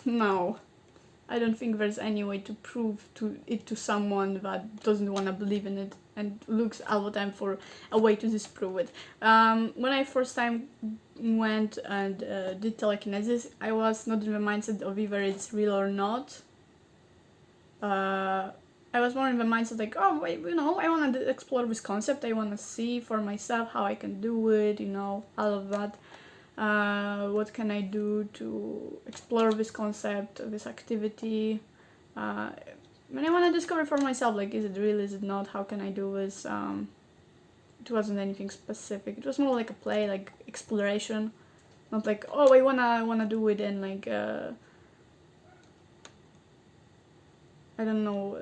No. I don't think there's any way to prove it to someone that doesn't want to believe in it and looks all the time for a way to disprove it. When I first time went and did telekinesis, I was not in the mindset of either it's real or not. I was more in the mindset like, oh, wait, I want to explore this concept. I want to see for myself how I can do it, all of that. What can I do to explore this concept, this activity? I want to discover for myself, like, is it real, is it not, how can I do this? It wasn't anything specific. It was more like a play, like exploration. Not like, oh, I wanna do it and like, I don't know,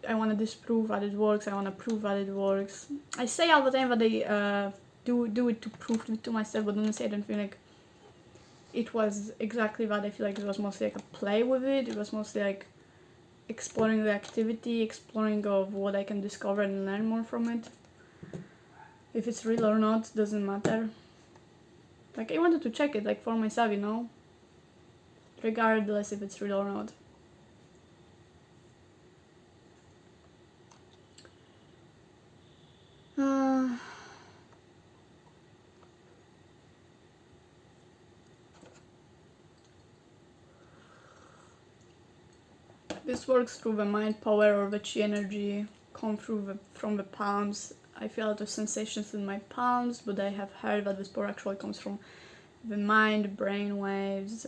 I want to disprove that it works, I want to prove that it works. I say all the time that I do it to prove it to myself, but honestly I don't feel like it was exactly that. I feel like it was mostly like a play with it. It was mostly like exploring the activity, exploring of what I can discover and learn more from it. If it's real or not, doesn't matter. Like, I wanted to check it, like, for myself, regardless if it's real or not. This works through the mind power or the chi energy, come from the palms. I feel a lot of sensations in my palms, but I have heard that this power actually comes from the mind, brain waves.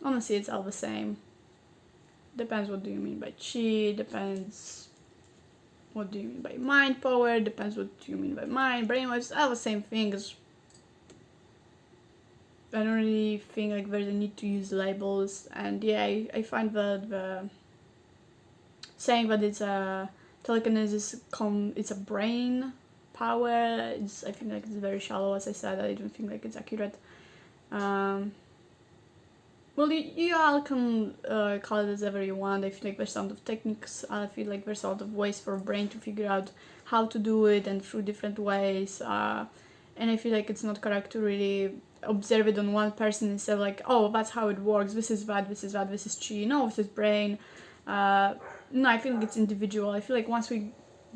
Honestly, it's all the same. Depends what do you mean by chi, depends what do you mean by mind power, depends what you mean by mind, brain waves, all the same things. I don't really think like there's a need to use labels, and yeah, I find that the saying that it's a telekinesis it's a brain power, I think like it's very shallow. As I said, I don't think like it's accurate. Well, you all can call it as ever you want. I feel like there's a lot of techniques. I feel like there's a lot of ways for a brain to figure out how to do it and through different ways. And I feel like it's not correct to really observe it on one person and say like, oh, that's how it works. This is that, this is that, this is chi. No, this is brain. No, I feel like it's individual. I feel like once we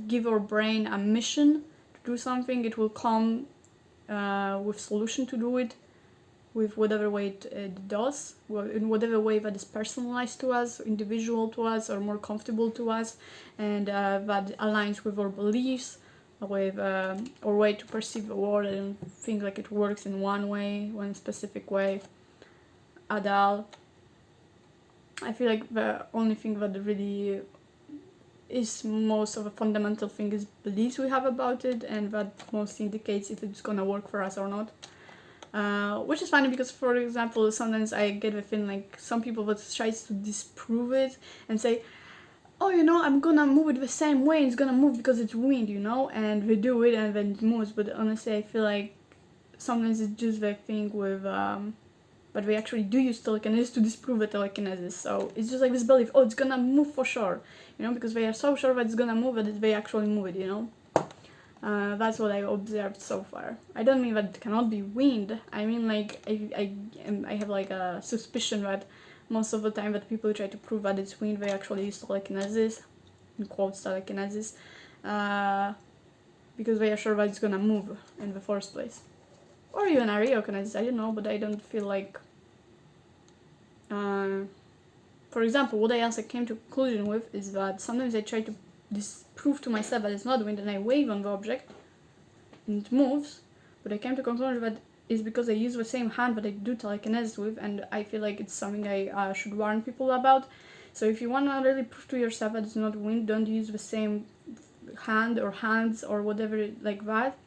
give our brain a mission to do something, it will come with solution to do it, with whatever way it does, in whatever way that is personalized to us, individual to us, or more comfortable to us, and that aligns with our beliefs, with our way to perceive the world. I don't think like it works in one specific way at all. I feel like the only thing that really is most of a fundamental thing is beliefs we have about it, and that most indicates if it's gonna work for us or not. Which is funny because, for example, sometimes I get the feeling like some people that tries to disprove it and say, oh, I'm gonna move it the same way, it's gonna move because it's wind, and they do it and then it moves. But honestly, I feel like sometimes it's just the thing with but we actually do use telekinesis to disprove the telekinesis. So it's just like this belief, oh, it's gonna move for sure, because they are so sure that it's gonna move that they actually move it, That's what I observed so far. I don't mean that it cannot be wind. I mean, like, I have like a suspicion that most of the time that people try to prove that it's wind, they actually use telekinesis, in quotes telekinesis, because they are sure that it's gonna move in the first place. Or even a reorganize, I don't know, but I don't feel like... for example, what I also came to conclusion with is that sometimes I try to disprove to myself that it's not wind and I wave on the object and it moves, but I came to conclusion that it's because I use the same hand that I do telekinesis with, and I feel like it's something I should warn people about. So if you want to really prove to yourself that it's not wind, don't use the same hand or hands or whatever like that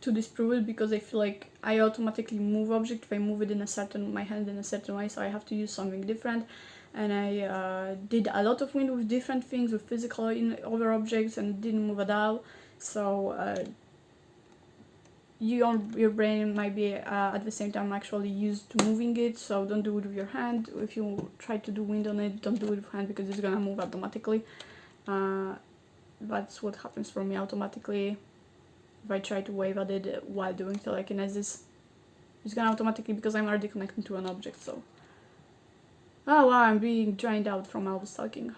to disprove it, because I feel like I automatically move object if I move it in my hand in a certain way, so I have to use something different. And I did a lot of wind with different things, with physical in other objects, and didn't move at all. So your brain might be at the same time actually used to moving it, so don't do it with your hand. If you try to do wind on it, don't do it with hand, because it's gonna move automatically. That's what happens for me automatically. If I try to wave at it while doing telekinesis, it's gonna automatically, because I'm already connected to an object. So oh wow, I'm being drained out from all this talking.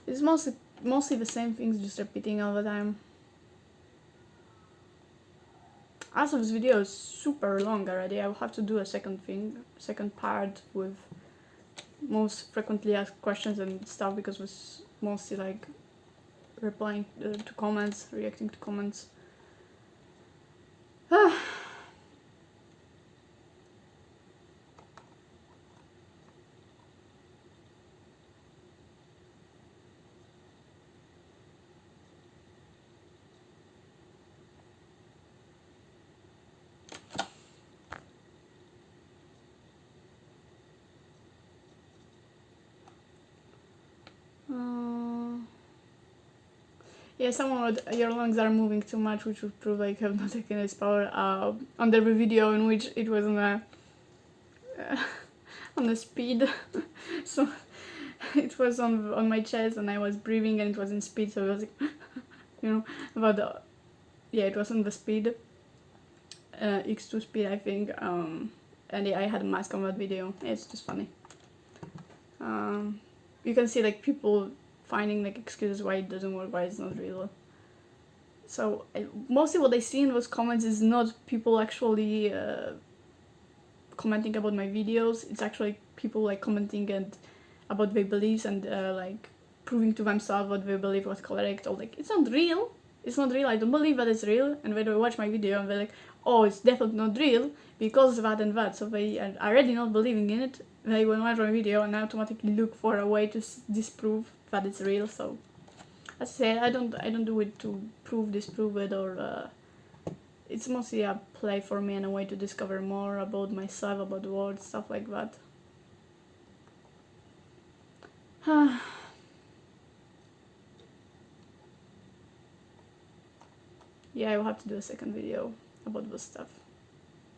It's mostly the same things, just repeating all the time. Also, this video is super long already. I will have to do a second part with most frequently asked questions and stuff, because it was mostly like replying to comments, reacting to comments. Yeah, someone would, your lungs are moving too much, which would prove like you have not taken its power. Under the video in which it was on a speed, so it was on my chest and I was breathing and it was in speed, so it was like, you know, but yeah, it was on the speed, X2 speed, I think, and yeah, I had a mask on that video. Yeah, it's just funny. You can see like people finding like excuses why it doesn't work, why it's not real. So mostly what I see in those comments is not people actually commenting about my videos. It's actually people like commenting and about their beliefs and like proving to themselves what they believe was correct, or like it's not real, I don't believe that it's real. And when they watch my video and they're like, oh, it's definitely not real because that and that, so they are already not believing in it. They will watch my video and automatically look for a way to disprove that it's real. So as I say, I don't do it to disprove it, or it's mostly a play for me and a way to discover more about myself, about the world, stuff like that. Yeah, I will have to do a second video about this stuff.